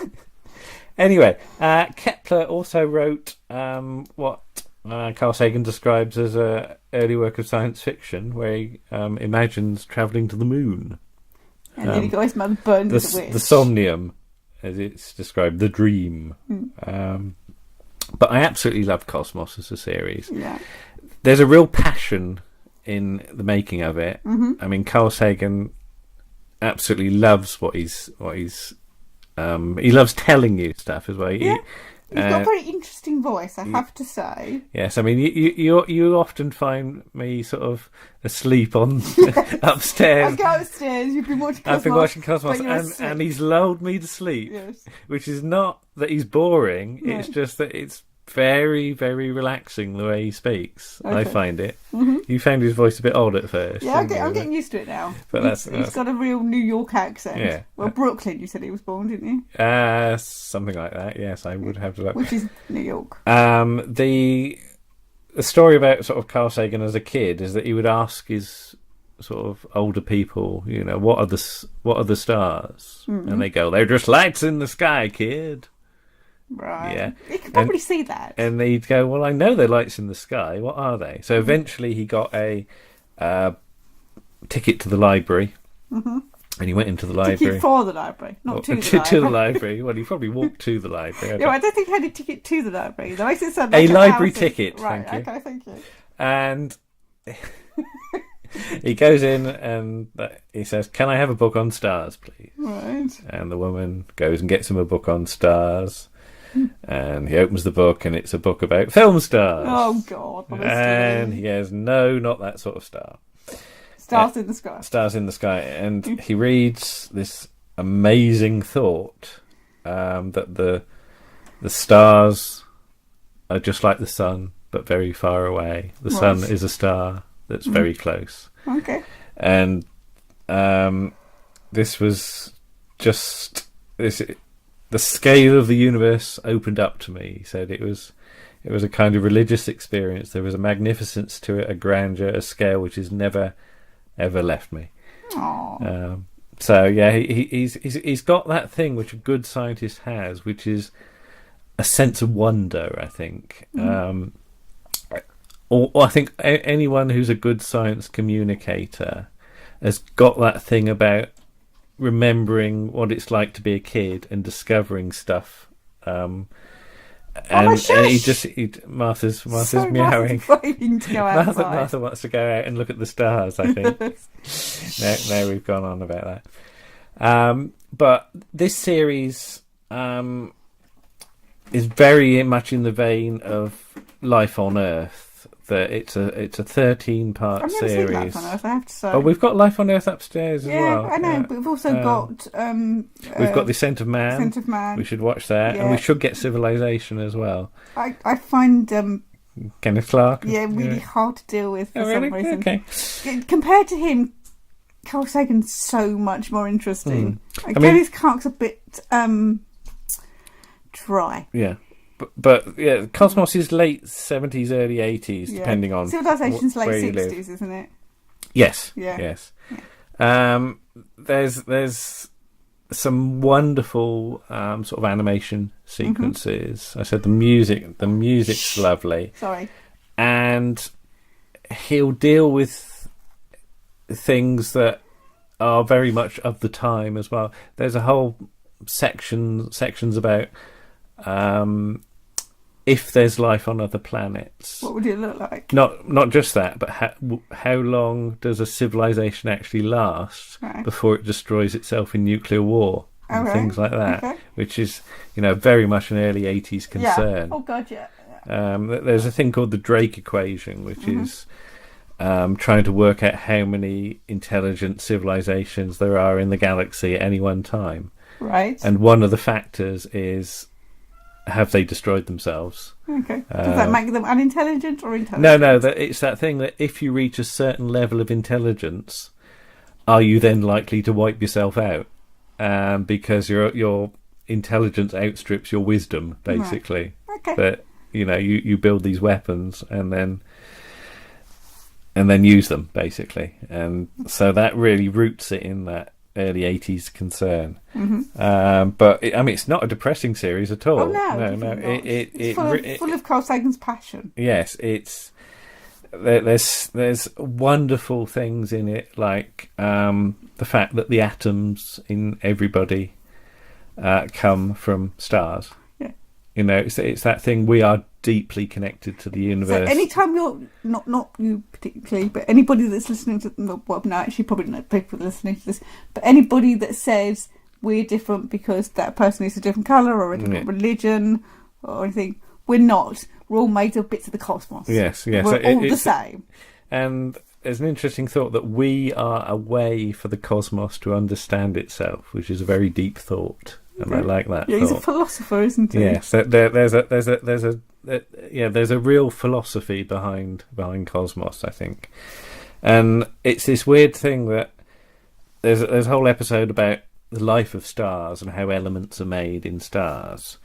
Anyway, Kepler also wrote what Carl Sagan describes as an early work of science fiction, where he imagines travelling to the moon. And then he got his mother burned as a witch. The somnium, as it's described, the dream. But I absolutely love Cosmos as a series. Yeah. There's a real passion in the making of it. I mean, Carl Sagan absolutely loves what he's he loves telling you stuff as well. Yeah. He's got a very interesting voice, I have to say. Yes, I mean, you often find me sort of asleep on upstairs. I go upstairs, you've been watching Cosmos. I've been watching Cosmos, and he's lulled me to sleep. Yes. Which is not that he's boring, No. it's just that it's very, very relaxing the way he speaks. Okay. I find it. You found his voice a bit odd at first. Yeah, I'm getting used to it now. But He's got a real New York accent. Yeah. Well, Brooklyn, you said he was born, didn't you? Something like that. Yes, I would have to look. Which is New York. The story about sort of Carl Sagan as a kid is that he would ask his sort of older people, you know, what are the stars? And they go, they're just lights in the sky, kid. Right. Yeah. You can probably see that. And he'd go, well, I know they're lights in the sky. What are they? So eventually he got a ticket to the library. And he went into the library. Ticket for the library, not to the library. To the library. Well, he probably walked to the library. I don't think he had a ticket to the library. That makes it sound like a an library outing. ticket. Right, thank you. okay, thank you. And he goes in and he says, can I have a book on stars, please? Right. And the woman goes and gets him a book on stars. And he opens the book, and it's a book about film stars. Oh, God. Honestly. And he goes, no, not that sort of star. Stars in the sky. Stars in the sky. And he reads this amazing thought that the stars are just like the sun, but very far away. The sun is a star that's very close. Okay. And this was just this. The scale of the universe opened up to me. He said it was a kind of religious experience. There was a magnificence to it, a grandeur, a scale which has never, ever left me. So yeah, he's got that thing which a good scientist has, which is a sense of wonder. I think, or I think anyone who's a good science communicator has got that thing about remembering what it's like to be a kid and discovering stuff. And Martha's So meowing. waiting to go outside. Martha wants to go out and look at the stars, I think. now we've gone on about that. But this series is very much in the vein of Life on Earth. That it's a 13-part I've never series. seen Life on Earth, I have to say. Oh, we've got Life on Earth upstairs as well. Yeah, I know, but we've also got... we've got The Scent of Man. Scent of Man. We should watch that. And we should get Civilization as well. I find... Kenneth Clark. Yeah, really hard to deal with for some reason. Okay. Compared to him, Carl Sagan's so much more interesting. Kenneth Clark's a bit dry. Yeah. But yeah, Cosmos is late 70s, early 80s, depending on Civilization's where late you 60s, live. isn't it? Yes. Yeah. Yes. Yeah. There's some wonderful sort of animation sequences. I said the music's lovely. Sorry. And he'll deal with things that are very much of the time as well. There's a whole sections about if there's life on other planets, What would it look like? not just that, but how long does a civilization actually last Right. before it destroys itself in nuclear war and Okay. things like that, Okay. which is, very much an early 80s concern. Yeah. Oh God, yeah. There's a thing called the Drake equation, which is trying to work out how many intelligent civilizations there are in the galaxy at any one time. Right. And one of the factors is, have they destroyed themselves? Okay. Does that make them unintelligent or intelligent? No, it's that thing that if you reach a certain level of intelligence, are you then likely to wipe yourself out? Because your intelligence outstrips your wisdom, basically. Right. Okay. That you build these weapons and then use them, basically, and so that really roots it in that early 80s concern. But it's not a depressing series at all. Oh no, no. It's full of Carl Sagan's passion. Yes, there's wonderful things in it, like the fact that the atoms in everybody come from stars. Yeah. It's that thing, we are deeply connected to the universe. So anytime you're not you particularly, but anybody that's listening to actually probably not people listening to this, but anybody that says we're different because that person is a different colour or a different religion or anything, we're not. We're all made of bits of the cosmos. Yes. We're all the same. And there's an interesting thought that we are a way for the cosmos to understand itself, which is a very deep thought, and I like that. Yeah, thought. he's a philosopher, isn't he? Yes, there's a real philosophy behind Cosmos, I think, and it's this weird thing that there's a whole episode about the life of stars and how elements are made in stars,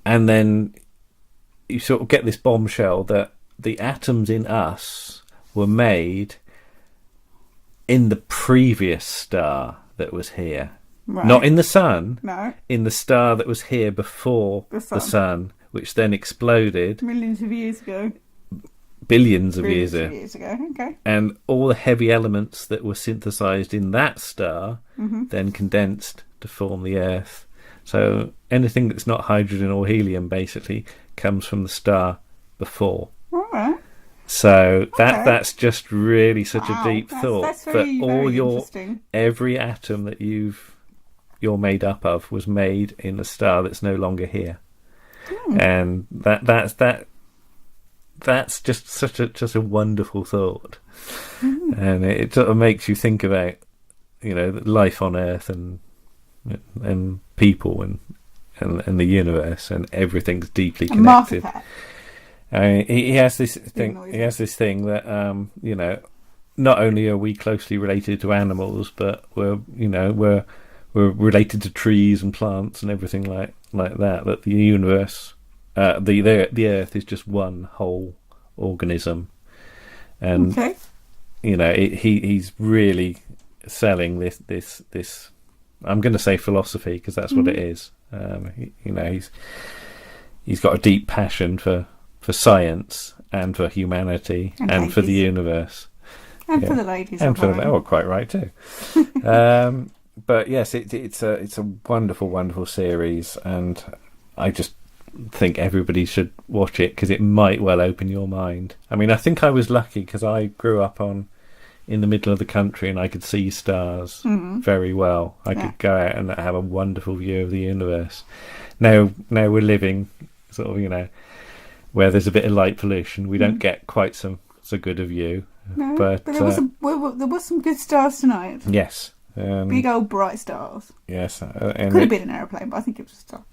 and then you sort of get this bombshell that the atoms in us were made in the previous star that was here. Right. Not in the sun, No. in the star that was here before The the sun. sun, which then exploded Millions of years ago. billions of Billions years of ago. years ago. Okay. And all the heavy elements that were synthesized in that star then condensed to form the Earth. So anything that's not hydrogen or helium basically comes from the star before. All right. So Okay. that's just really such Wow, a deep thought. that's very, all very your interesting. every atom that you're made up of was made in a star that's no longer here. And that's just such a wonderful thought. And it sort of makes you think about life on Earth and people and the universe, and everything's deeply And Martha connected. Cat. I mean, he has this thing. noises. He has this thing that not only are we closely related to animals, but we're related to trees and plants and everything like that. That the universe, the Earth is just one whole organism, and Okay. he's really selling this. I'm going to say philosophy because that's what it is. He's got a deep passion for science and for humanity and for the universe. And Yeah. for the ladies. And of for home. quite right too. But yes, it's a wonderful, wonderful series, and I just think everybody should watch it because it might well open your mind. I mean, I think I was lucky because I grew up in the middle of the country and I could see stars very well. I could go out and have a wonderful view of the universe. Now we're living sort of where there's a bit of light pollution. We don't get quite so good a view. No, but there was some good stars tonight. Yes. Big old bright stars. Yes. Could have been an aeroplane, but I think it was a star.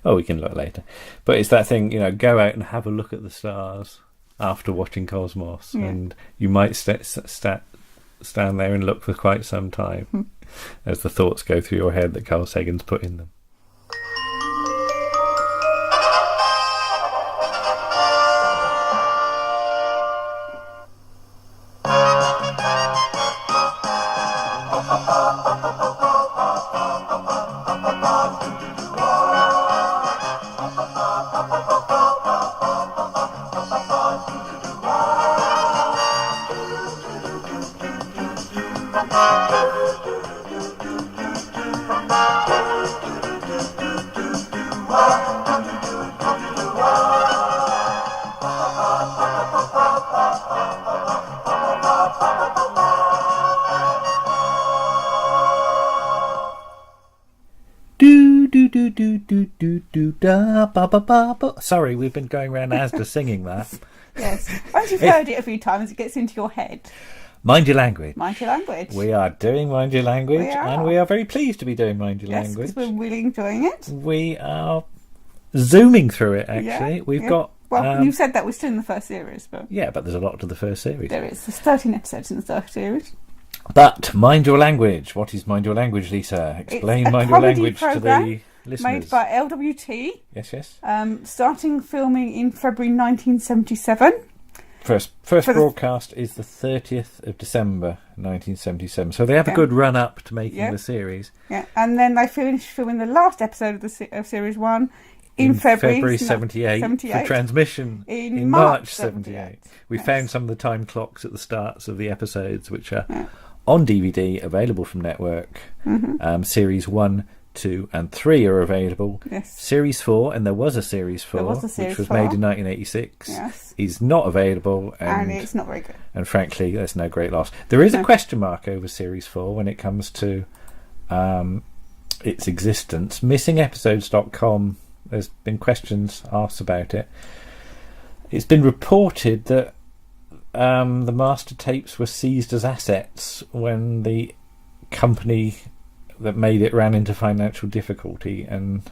Oh, we can look later. But it's that thing, go out and have a look at the stars after watching Cosmos, and you might stand there and look for quite some time as the thoughts go through your head that Carl Sagan's put in them. do do do do do da ba ba ba ba. Sorry, we've been going around Asda singing that. Yes. Once you've heard it a few times, it gets into your head. Mind Your Language. Mind Your Language. We are doing Mind Your Language, We are. and we are very pleased to be doing Mind Your Yes, Language. because we're really enjoying it. We are zooming through it, actually. Yeah, We've yeah. got... Well, you said that we're still in the first series, but... Yeah, but there's a lot to the first series. There is. There's 13 episodes in the first series. But Mind Your Language. What is Mind Your Language, Lisa? Explain It's a Mind Your comedy Language to programme the listeners. Made by LWT. Yes. Starting filming in February 1977. First broadcast is the 30th of December 1977. So they have a good run up to making the series. Yeah, and then they finished filming the last episode of Series 1 in February 78 for transmission in March 78. We found some of the time clocks at the starts of the episodes, which are on DVD, available from Network. Series 1, 2 and 3 are available. Yes. Series 4, and there was a Series 4, was a Series which was 4. made in 1986, Yes. is not available. And it's not very good. And frankly, there's no great loss. There is a question mark over Series 4 when it comes to its existence. MissingEpisodes.com, there's been questions asked about it. It's been reported that the master tapes were seized as assets when the company that made it ran into financial difficulty, and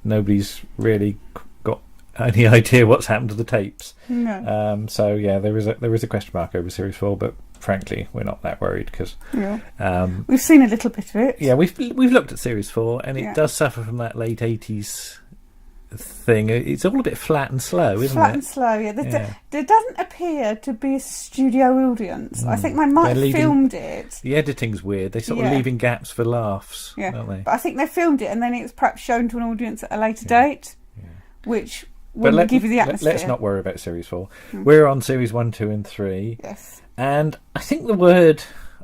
nobody's really got any idea what's happened to the tapes. No. So yeah, there is a question mark over Series 4, but frankly, we're not that worried because we've seen a little bit of it. Yeah, we've looked at Series 4, and it does suffer from that late 80s thing. It's all a bit flat and slow, isn't it? Flat and slow, yeah. There doesn't appear to be a studio audience. I think they might have filmed it. The editing's weird. They're sort of leaving gaps for laughs, don't they? But I think they filmed it and then it's perhaps shown to an audience at a later date, which wouldn't give you the atmosphere. Let's not worry about Series 4. We're on Series 1, 2 and 3. Yes. And I think the word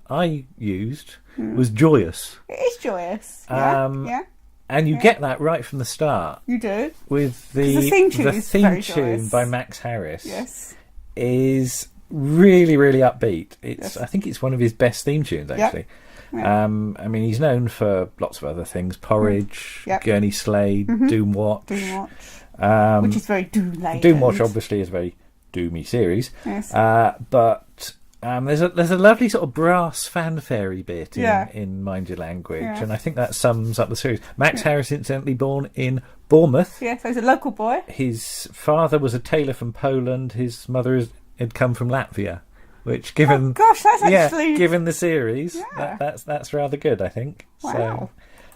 I used was joyous. It is joyous. Yeah. And you get that right from the start. You do. With the theme tune by Max Harris. Yes. Is really, really upbeat. I think it's one of his best theme tunes, actually. Yeah. I mean, he's known for lots of other things: Porridge, Gurney Slade, Doom Watch. Which is very doom-laden. Doom Watch obviously is a very doomy series. Yes. But there's a lovely sort of brass fanfare bit in Mind Your Language, and I think that sums up the series. Max Harris, incidentally, born in Bournemouth. Yes, so he's a local boy. His father was a tailor from Poland. His mother had come from Latvia, which, given that's actually given the series, that's rather good, I think. Wow.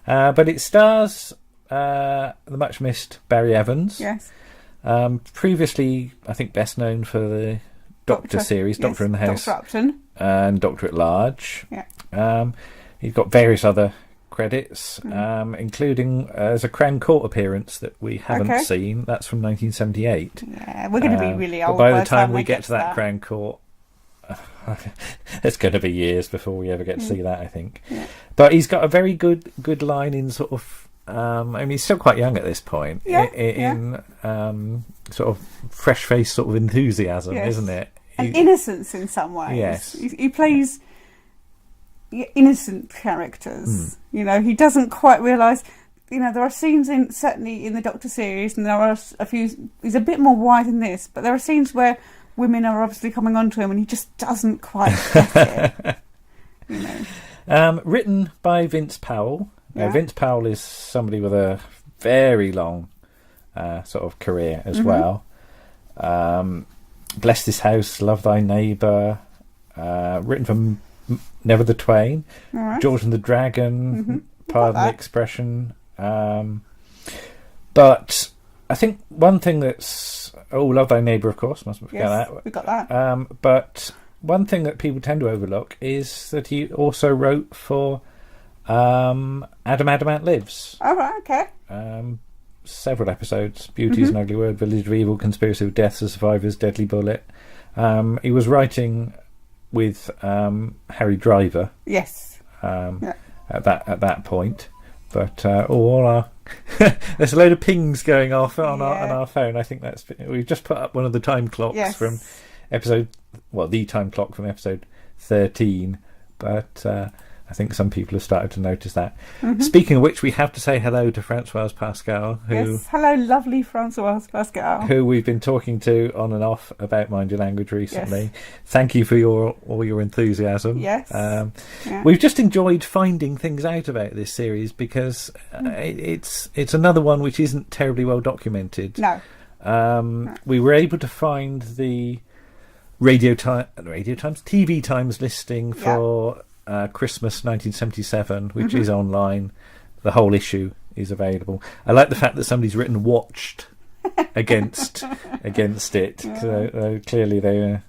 So, but it stars the much missed Barry Evans. Yes. Previously, I think best known for the Doctor series, Doctor in the House, Dr. Upton, and Doctor at Large. Yeah. He's got various other credits, including as a Crown Court appearance that we haven't seen. That's from 1978. Yeah, we're going to be really old. But by the time we get to that Crown Court, it's going to be years before we ever get to see that, I think. Yeah. But he's got a very good line in sort of. I mean, he's still quite young at this point. In sort of fresh-faced sort of enthusiasm, isn't it? And innocence in some ways. Yes. He plays innocent characters. You know, he doesn't quite realise. You know, there are scenes certainly in the Doctor series, and there are a few. He's a bit more wide than this, but there are scenes where women are obviously coming on to him, and he just doesn't quite get it. You know. Written by Vince Powell. Now, Vince Powell is somebody with a very long sort of career as well. Bless This House, Love Thy Neighbour, written for Never the Twain, George and the Dragon, Pardon the Expression. But I think one thing that's... Love Thy Neighbour, of course, mustn't forget that. We got that. But one thing that people tend to overlook is that he also wrote for Adam Ant Lives. Oh, right, okay. Several episodes: Beauty is an Ugly Word, Village of Evil, Conspiracy of Death, The Survivors, Deadly Bullet. He was writing with Harry Driver. Yes. At that point, but all our there's a load of pings going off on our phone. I think we've just put up one of the time clocks from the time clock from episode 13. But I think some people have started to notice that. Speaking of which, we have to say hello to Francoise Pascal, Yes, hello, lovely Francoise Pascal. who we've been talking to on and off about Mind Your Language recently. Yes. Thank you for all your enthusiasm. Yes. Yeah. We've just enjoyed finding things out about this series because it's another one which isn't terribly well documented. No. We were able to find the TV Times listing for Christmas 1977, which is online. The whole issue is available. I like the fact that somebody's written "watched" against it. So, clearly, they were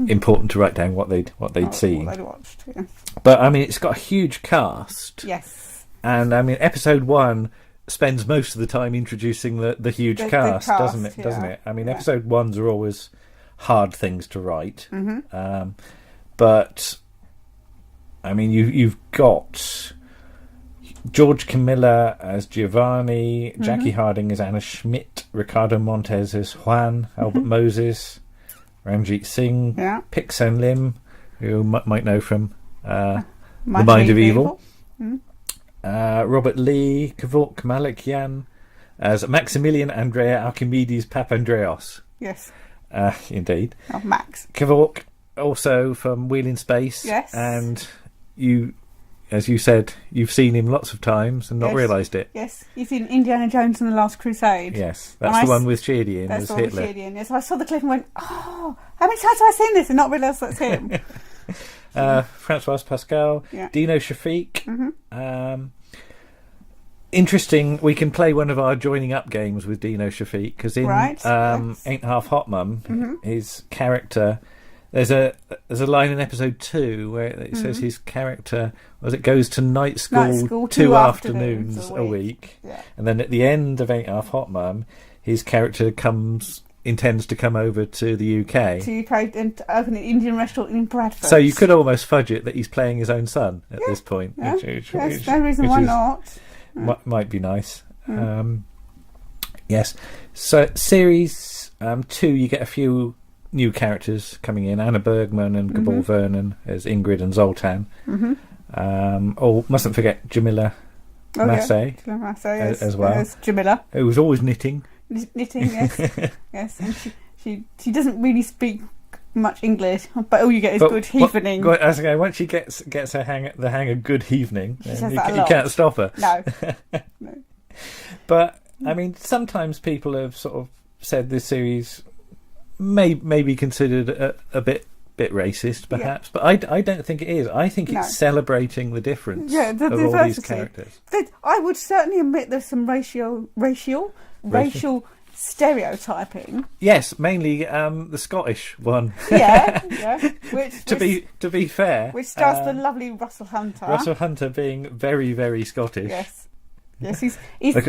important to write down what they'd seen. What they'd watched. Yes. But I mean, it's got a huge cast. Yes. And I mean, episode 1 spends most of the time introducing the huge cast, doesn't it? Yeah. Doesn't it? I mean, episode 1s are always hard things to write. But I mean, you've got George Camilla as Giovanni, Jackie Harding as Anna Schmidt, Ricardo Montes as Juan, Albert Moses, Ranjit Singh, Pik Sen Lim, who you might know from The Mind of Evil. Robert Lee, Kavok Malikian as Maximilian Andrea Archimedes Papandreou. Yes. Indeed. Oh, Max. Kavok, also from Wheel in Space. Yes. And you, as you said, you've seen him lots of times and not realised it. Yes. He's in Indiana Jones and the Last Crusade. Yes. That's the one with Sheridan as That's Hitler. With Sheridan. Yes. I saw the clip and went, oh, how many times have I seen this and not realised that's him? Francoise Pascal, Dino Shafiq. Interesting, we can play one of our joining up games with Dino Shafiq because in Ain't Half Hot Mum, his character, there's a line in episode 2 where it says his character goes to night school 2 afternoons a week. And then at the end of Ain't Half Hot Mum, his character intends to come over to the UK. To UK and open an Indian restaurant in Bradford. So you could almost fudge it that he's playing his own son at this point. Yeah. There's no reason why not. Might be nice. Yes. So series 2, you get a few new characters coming in. Anna Bergman and Gabor Vernon as Ingrid and Zoltan. Mustn't forget Jamila Massey as well. As Jamila. Who was always knitting. Knitting, yes. Yes. And she doesn't really speak much English, but all you get is good heavening. Once she gets the hang of good heavening, you can't stop her. No. But I mean, sometimes people have sort of said this series may be considered a bit racist, perhaps, but I don't think it is. I think it's celebrating the difference of all these characters. I would certainly admit there's some racial stereotyping. Yes, mainly the Scottish one. Yeah. Which to be fair, which stars the lovely Russell Hunter. Russell Hunter being very, very Scottish. Yes, he's the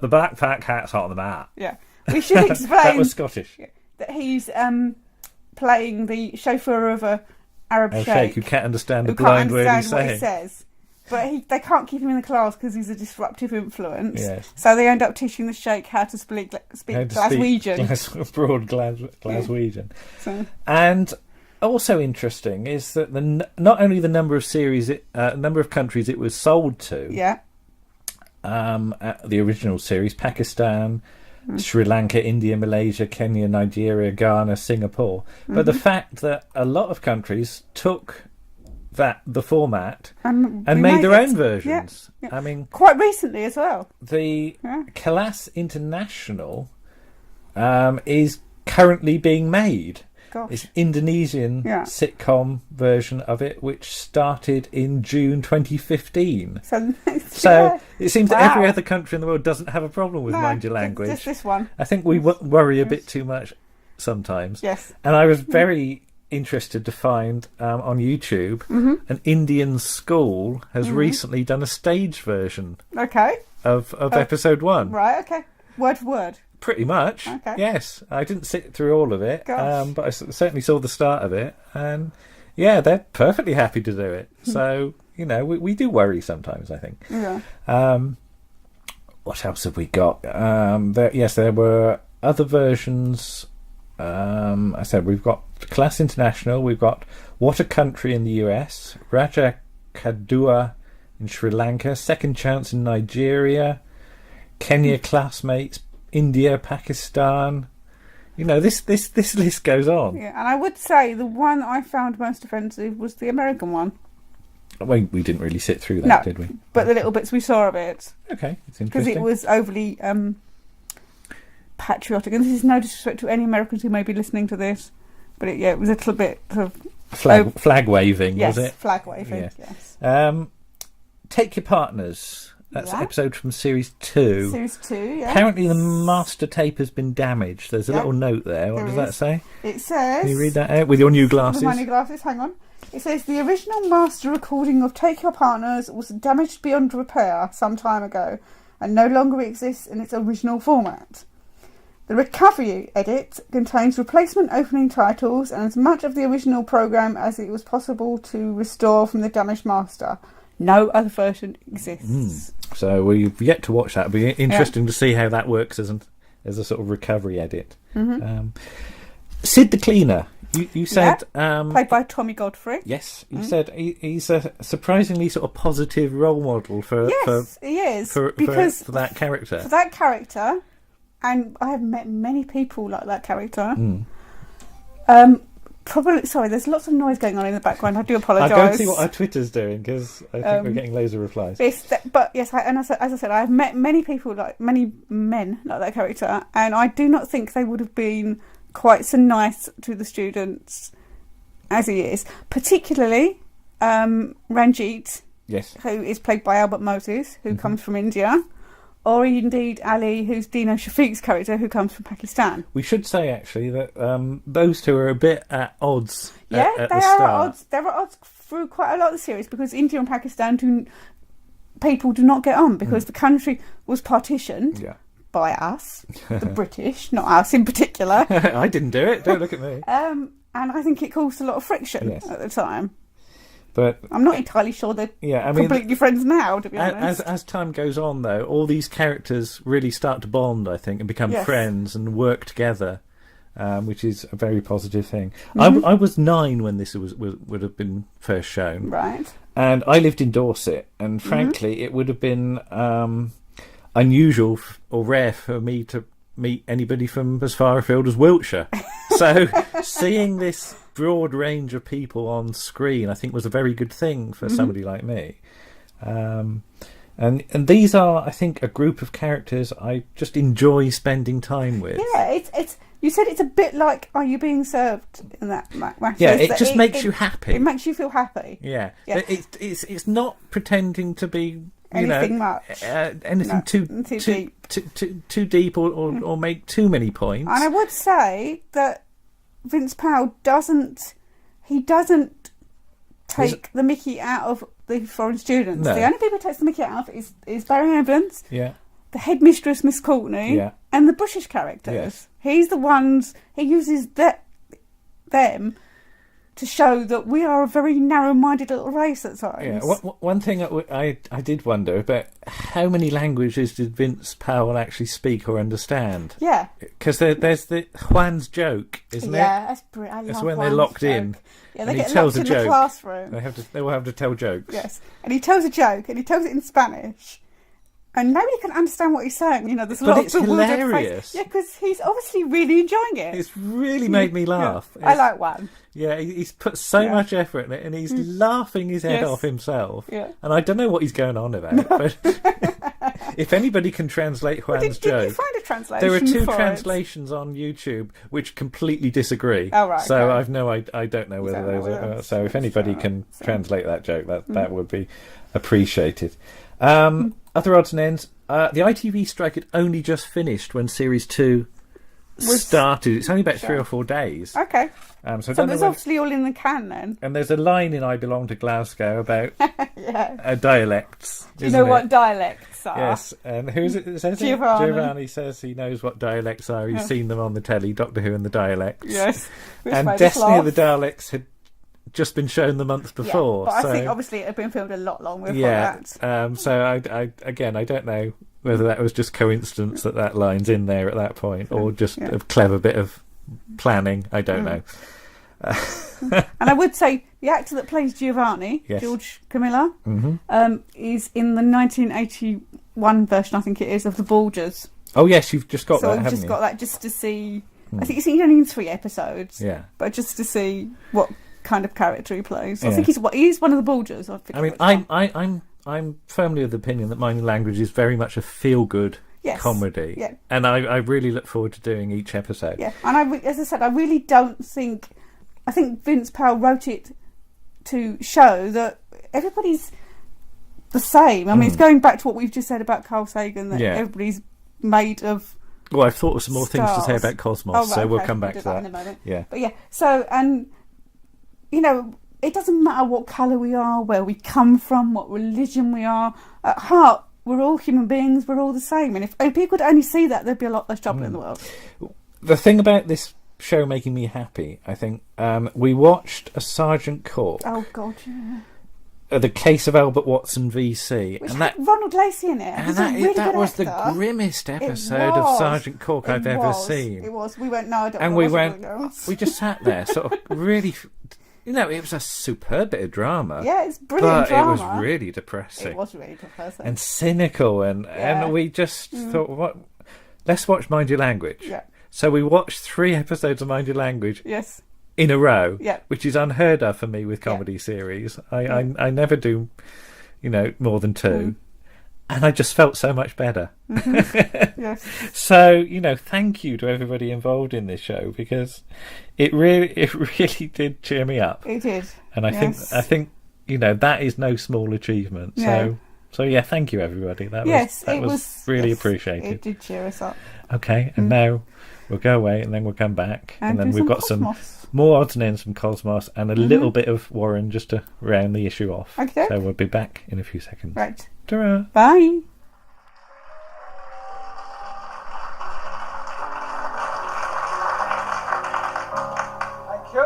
backpack hat's on the mat. Yeah, we should explain that was Scottish. That he's playing the chauffeur of a Arab sheikh who can't understand the blind word he's saying. What he says. But they can't keep him in the class because he's a disruptive influence. Yes. So they end up teaching the sheikh how to speak Glaswegian. Broad Glaswegian. So. And also interesting is that not only the number of countries it was sold to. Yeah. The original series, Pakistan, Sri Lanka, India, Malaysia, Kenya, Nigeria, Ghana, Singapore. But the fact that a lot of countries took the format and made their own versions. Yeah. I mean, quite recently as well. The Class International is currently being made. Gosh. It's Indonesian sitcom version of it, which started in June 2015. So it seems that every other country in the world doesn't have a problem with Mind Your Language. Just this one. I think we worry a bit too much sometimes. Yes. And I was very interested to find on YouTube an Indian school has recently done a stage version of episode 1. Right, okay. Word for word. Pretty much. Okay. Yes. I didn't sit through all of it, but I certainly saw the start of it, and they're perfectly happy to do it. So, we do worry sometimes, I think. Yeah. What else have we got? There were other versions I said we've got Class International, we've got What a Country in the US, Raja Kadua in Sri Lanka, Second Chance in Nigeria, Kenya Classmates, India, Pakistan. This list goes on. Yeah, and I would say the one I found most offensive was the American one. We didn't really sit through that, did we? But the little bits we saw of it. Okay, it's interesting. Because it was overly patriotic. And this is no disrespect to any Americans who may be listening to this, but it was a little bit of... Flag waving, yes, was it? Flag waving, yes. Take Your Partners. That's an episode from Series 2. Series 2, yeah. Apparently the master tape has been damaged. There's a little note there. What does that say? It says... Can you read that out with your new glasses? With my new glasses, hang on. It says, the original master recording of Take Your Partners was damaged beyond repair some time ago and no longer exists in its original format. The recovery edit contains replacement opening titles and as much of the original programme as it was possible to restore from the damaged master. No other version exists. So we've yet to watch that. It'll be interesting to see how that works as a sort of recovery edit. Mm-hmm. Sid the Cleaner. You said... played by Tommy Godfrey. Yes. You said he's a surprisingly sort of positive role model for he is. For that character. For that character, and I have met many people like that character. Probably, sorry, there's lots of noise going on in the background. I do apologise. I'll go and see what our Twitter's doing because I think we're getting loads of replies. But yes, as I said, I've met many people, many men like that character, and I do not think they would have been quite so nice to the students as he is. Particularly Ranjit, who is played by Albert Moses, who comes from India. Or indeed Ali, who's Dino Shafiq's character, who comes from Pakistan. We should say, actually, that those two are a bit at odds at the start. At odds. They're at odds through quite a lot of the series because India and Pakistan people do not get on because the country was partitioned by us, the British, not us in particular. I didn't do it. Don't look at me. And I think it caused a lot of friction at the time. But I'm not entirely sure they're completely friends now, to be honest. As time goes on, though, all these characters really start to bond, I think, and become friends and work together, which is a very positive thing. I was 9 when this would have been first shown. Right. And I lived in Dorset, and frankly, it would have been unusual or rare for me to meet anybody from as far afield as Wiltshire. So seeing this broad range of people on screen, I think, was a very good thing for somebody like me. And these are, I think, a group of characters I just enjoy spending time with. Yeah, it's. You said it's a bit like Are You Being Served in that match. Yeah, it just makes you happy. It makes you feel happy. Yeah. It's not pretending to be anything much, anything too deep or make too many points. And I would say that Vince Powell doesn't take the mickey out of the foreign students. The only people who takes the mickey out of is Barry Evans, the headmistress Miss Courtney, and the British characters. Yes. He's the ones he uses them to show that we are a very narrow-minded little race at times. Yeah. One thing I did wonder about, how many languages did Vince Powell actually speak or understand? Yeah. Because there's the Juan's joke, isn't it? Yeah, that's brilliant. That's when they're locked in. Yeah, they get locked in the classroom. They will have to tell jokes. Yes. And he tells a joke, and he tells it in Spanish. And nobody can understand what he's saying. There's a lot of hilarious. Yeah, because he's obviously really enjoying it. It's really made me laugh. Yeah. I like Juan. Yeah, he's put so much effort in it, and he's laughing his head off himself. Yeah. And I don't know what he's going on about. But if anybody can translate Juan's joke, did you find a translation? There are 2 translations on YouTube which completely disagrey. Oh right. So okay. I don't know whether those are. So if anybody can translate that joke, that would be appreciated. Other odds and ends. The ITV strike had only just finished when Series 2 started. It's only about 3 or 4 days. Okay. So it's obviously all in the can then. And there's a line in I Belong to Glasgow about dialects. Do you know what dialects are? Yes. And who is it that says Giovanni. Giovanni says he knows what dialects are. He's seen them on the telly, Doctor Who and the Daleks. Yes. And Destiny of the Daleks had just been shown the month before. Yeah, but I think obviously it had been filmed a lot longer before that. So I don't know whether that was just coincidence that line's in there at that point, or just a clever bit of planning. I don't know. And I would say the actor that plays Giovanni, Yes. George Camilla, is in the 1981 version, I think it is, of The Bulgers. Oh yes, you've just got So that, I've haven't just you? got that just to see. I think he's only in 3 episodes. Yeah. But just to see what kind of character he plays. I Yeah. think he's one of the Bulgers. I mean, I'm firmly of the opinion that Mind Your Language is very much a feel-good comedy, Yeah. and I really look forward to doing each episode. Yeah, and as I said, I really don't think. I think Vince Powell wrote it to show that everybody's the same. I mean, it's going back to what we've just said about Carl Sagan, that everybody's made of. Well, I've thought of some more things to say stars. about Cosmos, Oh, right, so we'll okay, come back do to that. in a moment. Yeah. But yeah, so, and, you know, it doesn't matter what colour we are, where we come from, what religion we are. At heart, we're all human beings, we're all the same. And if people could only see that, there'd be a lot less trouble in the world. The thing about this show making me happy, I think, we watched a Sergeant Cork, Oh, God, yeah. The Case of Albert Watson VC, Which and had Ronald Lacey in it. and He's a that, really that good was actor. the grimmest It episode of was. Sergeant Cork I've ever seen. It was. We went, no, I don't And know we what went, it was. we just sat there, sort of really, you know, it was a superb bit of drama. Yeah, it's brilliant but drama. it was really depressing. It was really depressing. And cynical, and we just thought, what? Let's watch Mind Your Language. Yeah. So we watched 3 episodes of Mind Your Language Yes. in a row, Yeah. which is unheard of for me with comedy series. I never do, you know, more than 2. And I just felt so much better. Yes. So, you know, thank you to everybody involved in this show, because it really did cheer me up. It did. And I think, you know, that is no small achievement. Yeah. So yeah, thank you everybody. That was really appreciated. It did cheer us up. Okay, and now we'll go away, and then we'll come back, and then do we've got Cosmos. some more odds and ends from Cosmos, and a little bit of Warren just to round the issue off. Okay. So we'll be back in a few seconds. Right. Ta-ra. Bye. Thank you.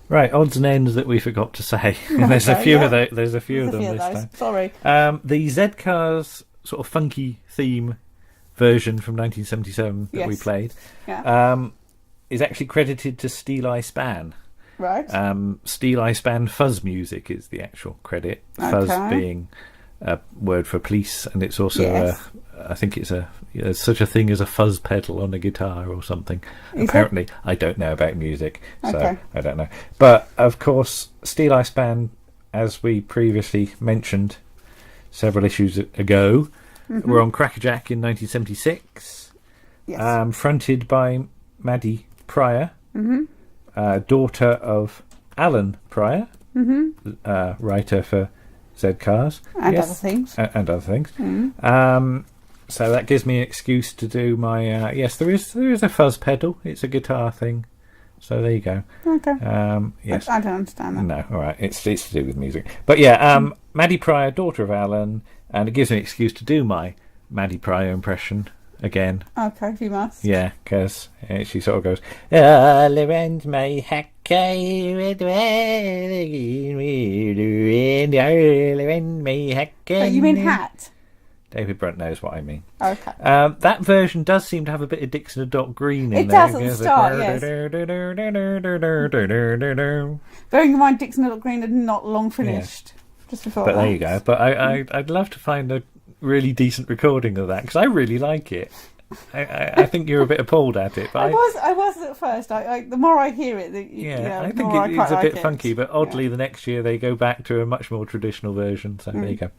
Right, odds and ends that we forgot to say. There's a few of those. There's a few of them this time. Sorry. The Z-Cars sort of funky theme version from 1977 that we Yes. played Yeah. is actually credited to Steel Eye Span. Right. Steel Eye Span Fuzz Music is the actual credit. Fuzz Okay. being a word for police, and it's also Yes. I think it's there's such a thing as a fuzz pedal on a guitar or something. Is Apparently, I don't know about music, so Okay. I don't know. But of course, Steel Eye Span, as we previously mentioned several issues ago, were on Crackerjack in 1976. Yes. Fronted by Maddie Pryor, daughter of Alan Pryor, writer for Z-Cars. And other things. And other things. So that gives me an excuse to do my... yes, there is a fuzz pedal. It's a guitar thing. So there you go. Okay. Yes. I don't understand that. No, all right. It's to do with music. But yeah, Maddie Pryor, daughter of Alan, and it gives me an excuse to do my Maddie Pryor impression again. Okay, if you must. Yeah, because she sort of goes, all around my hackey, all around my hackey. Oh, you mean hat? David Brunt knows what I mean. Okay. That version does seem to have a bit of Dixon and Doc Green in It there. does at the start, yes. Bearing in mind Dixon Little Green had not long finished. Just before But that. there you go. But I'd love to find a really decent recording of that, because I really like it. I think you're a bit appalled at it. But I was at first. The more I hear it, I think it's a bit funky. But oddly, the next year they go back to a much more traditional version. So there you go.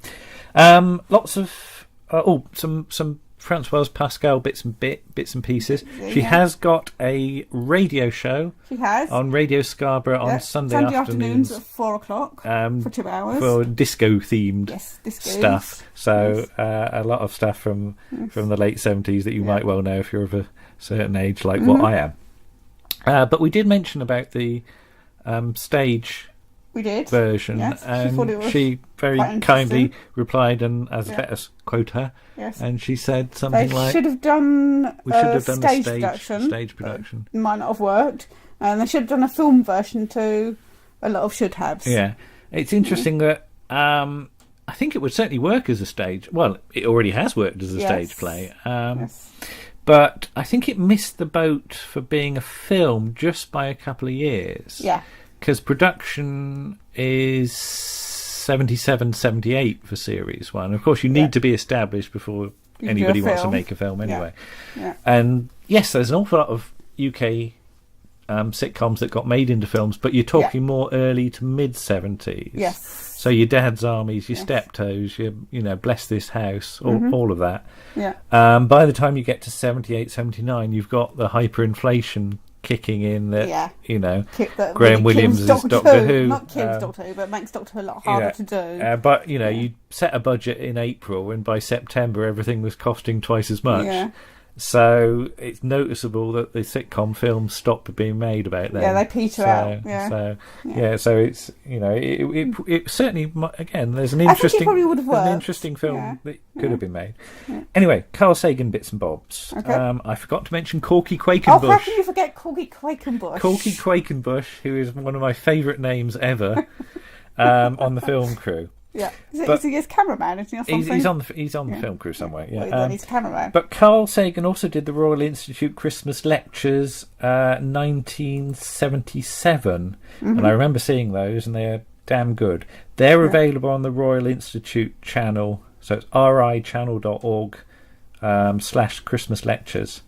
Lots of some Françoise Pascal bits and pieces. She has got a radio show. She has on Radio Scarborough on Sunday afternoons at 4:00 for 2 hours for disco themed stuff. So a lot of stuff from the late 70s that you might well know if you're of a certain age, like what I am. But we did mention about the stage. We did. Version, yes. And she very kindly replied, and let us quote her. Yes. And she said something like, "We should have done a stage production. It might not have worked, and they should have done a film version too. A lot of should haves." Yeah, it's interesting that I think it would certainly work as a stage. Well, it already has worked as a stage play. But I think it missed the boat for being a film just by a couple of years. Yeah. Because production is 77, 78 for Series 1. Of course, you need to be established before anybody wants to make a film anyway. Yeah. And yes, there's an awful lot of UK sitcoms that got made into films, but you're talking more early to mid-70s. Yes. So your Dad's Armies, your Steptoes, your Bless This House, all of that. Yeah. By the time you get to 78, 79, you've got the hyperinflation kicking in that Graham Williams is Doctor Who. Not kills Doctor Who, but makes Doctor Who a lot harder to do. But you set a budget in April, and by September everything was costing twice as much. Yeah. So it's noticeable that the sitcom films stopped being made about then. Yeah, they peter out. So it's it certainly, again, there's an interesting, film that could have been made. Yeah. Anyway, Carl Sagan bits and bobs. Okay. I forgot to mention Corky Quakenbush. Oh, how can you forget Corky Quakenbush? Corky Quakenbush, who is one of my favourite names ever on the film crew. Yeah, is he his cameraman? Is he or something? He's on the film crew somewhere. Yeah, then he's cameraman. But Carl Sagan also did the Royal Institute Christmas Lectures, 1977, and I remember seeing those, and they're damn good. They're available on the Royal Institute channel, so it's richannel.org /Christmas Lectures.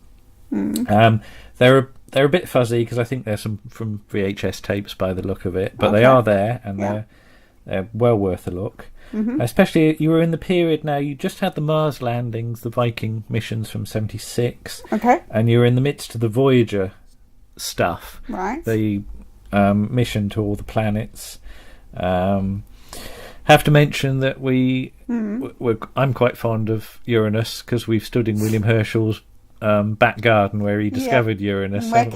They're a bit fuzzy because I think there's some from VHS tapes by the look of it, but they are there, and they're well worth a look. Especially, you were in the period now, you just had the Mars landings, the Viking missions from 76. Okay. And you were in the midst of the Voyager stuff. Right. The mission to all the planets. Have to mention that I'm quite fond of Uranus because we've stood in William Herschel's back garden where he discovered Uranus. Where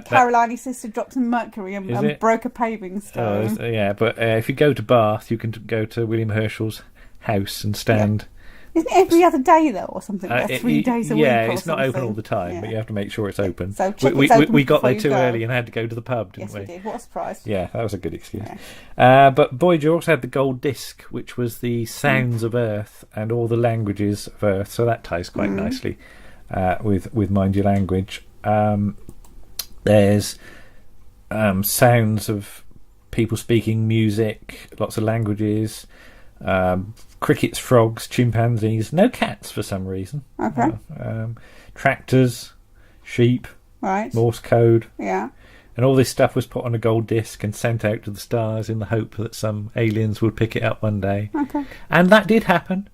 Caroline's sister dropped some mercury and broke a paving stone. But if you go to Bath, you can go to William Herschel's house and stand. Isn't it every other day though, or something? 3 days a week. Yeah, it's not open all the time, but you have to make sure it's open. So we got there too early and had to go to the pub, didn't we? Yes, we did. What a surprise! Yeah, that was a good excuse. Yeah. But Voyager also had the gold disc, which was the sounds of Earth and all the languages of Earth. So that ties quite nicely with Mind Your Language. There's sounds of people speaking music, lots of languages. Crickets, frogs, chimpanzees, no cats for some reason. Okay. Tractors, sheep, Morse code. Yeah. And all this stuff was put on a gold disc and sent out to the stars in the hope that some aliens would pick it up one day. Okay. And that did happen.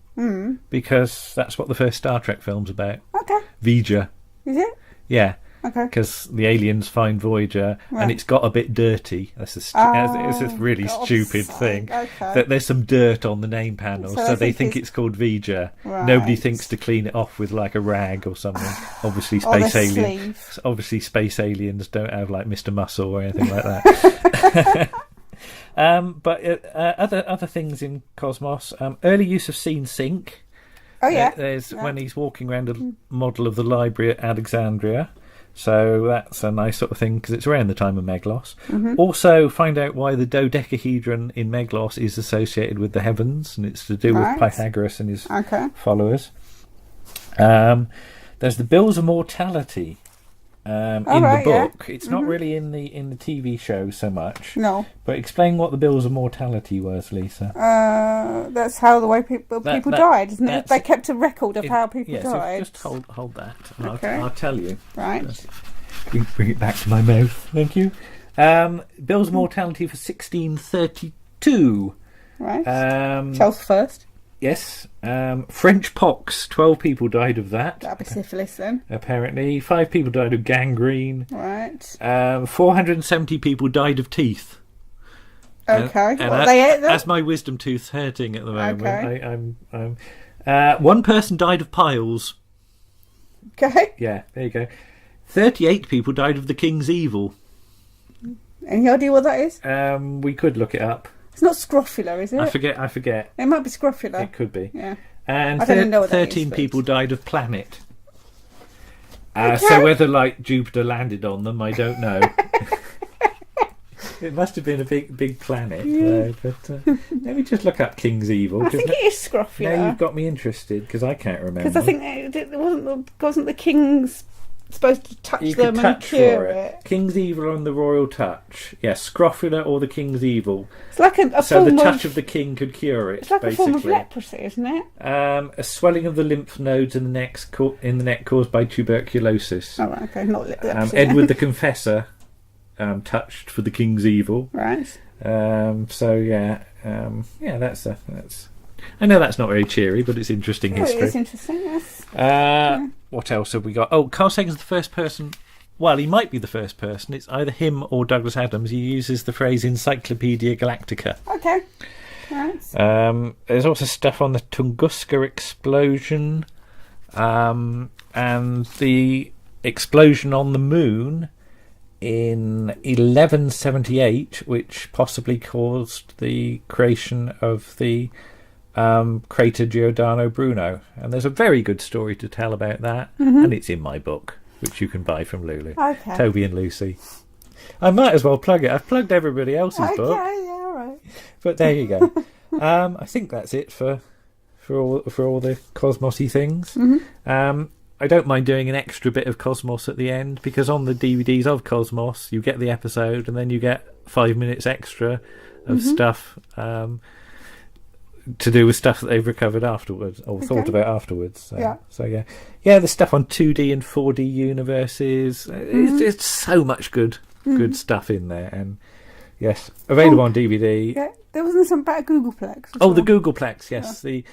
Because that's what the first Star Trek film's about. Okay. V'ger. Is it? Yeah. Okay. Because the aliens find Voyager, and it's got a bit dirty. It's a really stupid thing. Okay. That there's some dirt on the name panel, so they think it's called V'ger. Right. Nobody thinks to clean it off with like a rag or something. Obviously, space aliens don't have like Mr. Muscle or anything like that. But other things in Cosmos, early use of scene sync. Oh yeah. There's when he's walking around a model of the library at Alexandria. So that's a nice sort of thing because it's around the time of Meglos. Also, find out why the dodecahedron in Meglos is associated with the heavens, and it's to do with Pythagoras and his followers. There's the Bills of Mortality in right, the yeah. book. It's not really in the TV show so much. No. But explain what the bills of mortality was, Lisa. That's how the way people died, isn't it? They kept a record of how people died. Just hold that, and Okay. I'll tell you. Right. Bring it back to my mouth. Thank you. Bills of mortality for 1632. Right. Charles first. Yes. French pox. 12 people died of that. That'd be syphilis then. Apparently, 5 people died of gangrene. Right. 470 people died of teeth. Okay. And What, they ate them? as my wisdom tooth's hurting at the moment, Okay. I'm one person died of piles. Okay. Yeah, there you go. 38 people died of the king's evil. Any idea what that is? We could look it up. It's not scrofula, is it? I forget. It might be scrofula. It could be. Yeah. And I don't even know what that 13 is, but- people died of planet. Okay. So whether Jupiter landed on them, I don't know. It must have been a big planet, though. But let me just look up King's Evil. I think it is scrofula. Now you've got me interested because I can't remember. Because I think it wasn't the king's supposed to touch you them could and touch cure for it. King's Evil and the Royal Touch. Yes, scrofula or the King's Evil. It's like a So form the touch of the king could cure it. It's like basically. a form of leprosy, isn't it? A swelling of the lymph nodes in the neck caused by tuberculosis. Oh, right, okay, not leprosy. Edward the Confessor touched for the King's Evil. Right. That's. I know that's not very cheery, but it's interesting history. It is interesting, yes. What else have we got? Oh, Carl Sagan's the first person. Well, he might be the first person. It's either him or Douglas Adams. He uses the phrase Encyclopedia Galactica. Okay. Right. There's also stuff on the Tunguska explosion and the explosion on the moon in 1178, which possibly caused the creation of the crater Giordano Bruno. And there's a very good story to tell about that, and it's in my book, which you can buy from Lulu. Okay. Toby and Lucy. I might as well plug it. I've plugged everybody else's book. Okay, yeah, all right. But there you go. I think that's it for all the Cosmos-y things. I don't mind doing an extra bit of Cosmos at the end, because on the DVDs of Cosmos you get the episode and then you get 5 minutes extra of stuff to do with stuff that they've recovered afterwards or thought about afterwards. So yeah, the stuff on 2D and 4D universes. It's so much good stuff in there, and yes, available on DVD. Yeah, there wasn't some about Googleplex. The Googleplex, yes. The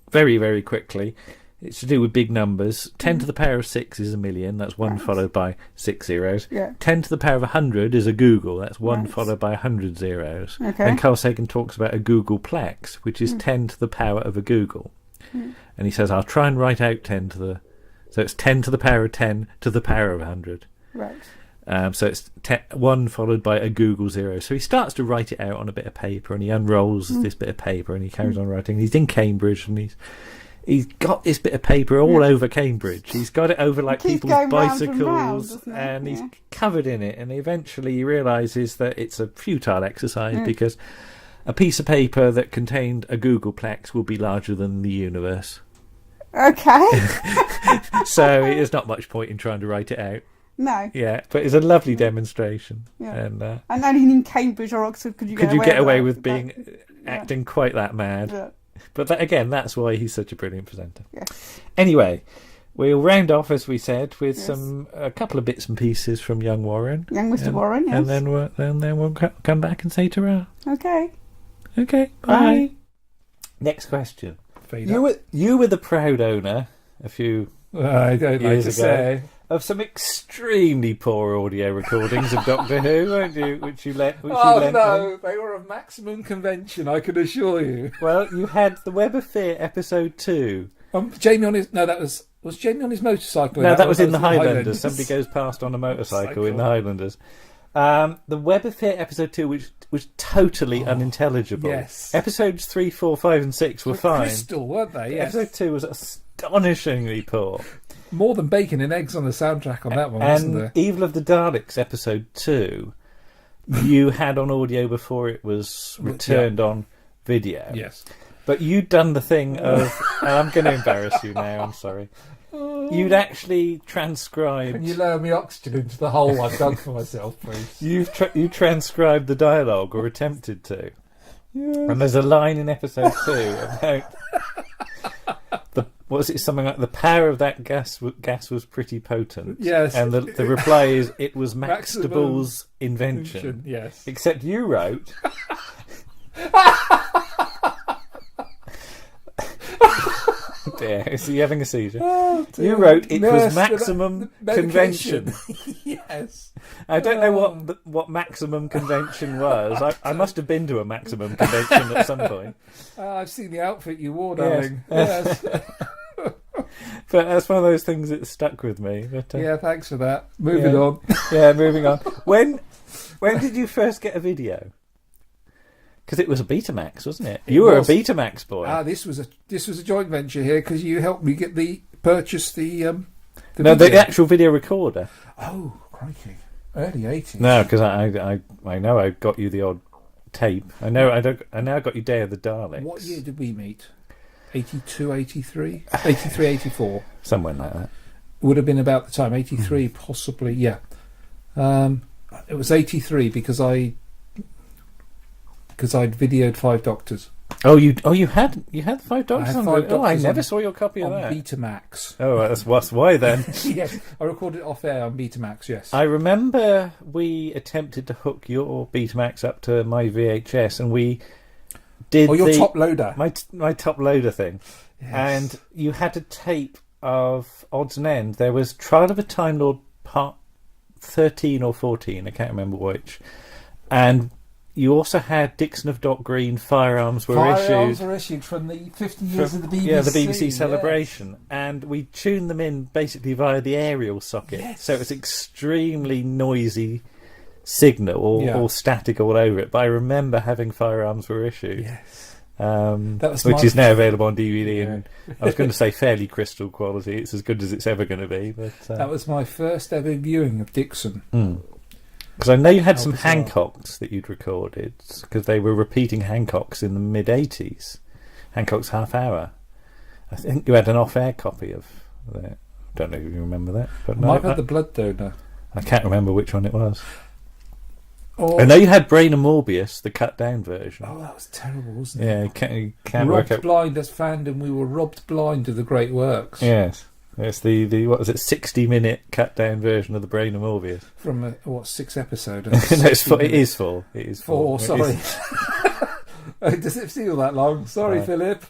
very, very quickly. It's to do with big numbers. 10 to the power of 6 is a million. That's 1 followed by 6 zeros. Yeah. 10 to the power of 100 is a Google. That's 1 followed by 100 zeros. Okay. And Carl Sagan talks about a Googleplex, which is 10 to the power of a Google. And he says, I'll try and write out 10 to the... So it's 10 to the power of 10 to the power of 100. Right. So it's 1 followed by a Google 0. So he starts to write it out on a bit of paper, and he unrolls this bit of paper, and he carries on writing. He's in Cambridge, and he's got this bit of paper all over Cambridge. He's got it over people's bicycles, and he's covered in it. And eventually he realises that it's a futile exercise because a piece of paper that contained a Googleplex will be larger than the universe. Okay. So there's not much point in trying to write it out. No. Yeah, but it's a lovely demonstration. Yeah. And only in Cambridge or Oxford could you get away with being acting quite that mad. Yeah. But again, that's why he's such a brilliant presenter. Yes. Anyway, we'll round off, as we said, with a couple of bits and pieces from young Warren. Young Mr. Warren, yes. And then we'll come back and say ta-ra. Okay. Okay, bye. Next question. You were the proud owner a few years ago of some extremely poor audio recordings of Doctor Who, weren't you? Which you lent me. They were of maximum convention, I can assure you. Well, you had the Web of Fear episode 2. Jamie on his was Jamie on his motorcycle? No, that was in the Highlanders. Somebody goes past on a motorcycle in the Highlanders. The Web of Fear episode 2, which was totally unintelligible. Yes. Episodes 3, 4, 5 and 6 were fine. Crystal, weren't they? Yes. Episode 2 was astonishingly poor. More than bacon and eggs on the soundtrack on that one, wasn't there? And Evil of the Daleks episode 2 you had on audio before it was returned on video. Yes. But you'd done the thing of... and I'm going to embarrass you now, I'm sorry. you'd actually transcribed. Can you lower me oxygen into the hole I've dug for myself, please? You transcribed the dialogue, or attempted to. Yes. And there's a line in episode 2 about something like the power of that gas was pretty potent. Yes. And the reply is, it was Max de Bool's invention. Yes. Except you wrote. Dear, is he having a seizure? Oh, you wrote it was maximum convention. Yes. I don't know what maximum convention was. I must have been to a maximum convention at some point. I've seen the outfit you wore, darling. Yes. But that's one of those things that stuck with me. But, yeah, thanks for that. Moving on. Yeah, moving on. When did you first get a video? Because it was a Betamax, wasn't it? You were a Betamax boy. This was a joint venture here because you helped me purchase the actual video recorder. Oh, crikey! Early 80s. No, because I know I got you the odd tape. I now got you Day of the Daleks. What year did we meet? 82, 83? 83, 84. Somewhere like that. Would have been about the time. 83, possibly. Yeah. It was 83 because I'd videoed Five Doctors. Oh, you had Five Doctors. I never saw your copy of on that. Betamax. Oh, that's why then. Yes, I recorded it off air on Betamax. Yes, I remember we attempted to hook your Betamax up to my VHS, and we did your top loader, my top loader thing, yes. And you had a tape of Odds and Ends. There was Trial of a Time Lord Part 13 or 14. I can't remember which, and you also had Dixon of Dock Green, Firearms were issued from the 50 years of the BBC. Yeah, the BBC celebration. Yes. And we tuned them in basically via the aerial socket. Yes. So it was extremely noisy signal or static all over it. But I remember having Firearms were issued. Yes. Which is now available on DVD. Yeah. And I was going to say fairly crystal quality. It's as good as it's ever going to be. But that was my first ever viewing of Dixon. Because I know you had some Hancocks that you'd recorded, because they were repeating Hancocks in the mid-80s. Hancock's Half Hour. I think you had an off-air copy of that. Don't know if you remember that. But I've had the Blood Donor. I can't remember which one it was. I know you had Brain and Morbius, the cut-down version. Oh, that was terrible, wasn't it? Yeah, you can't work out. Robbed blind as fandom, we were robbed blind of the great works. Yes. It's the what was it, 60-minute cut-down version of the Brain of Morbius. From 6 episodes? No, it is full. It is full. 4, sorry. Does it feel that long? Sorry, Philip.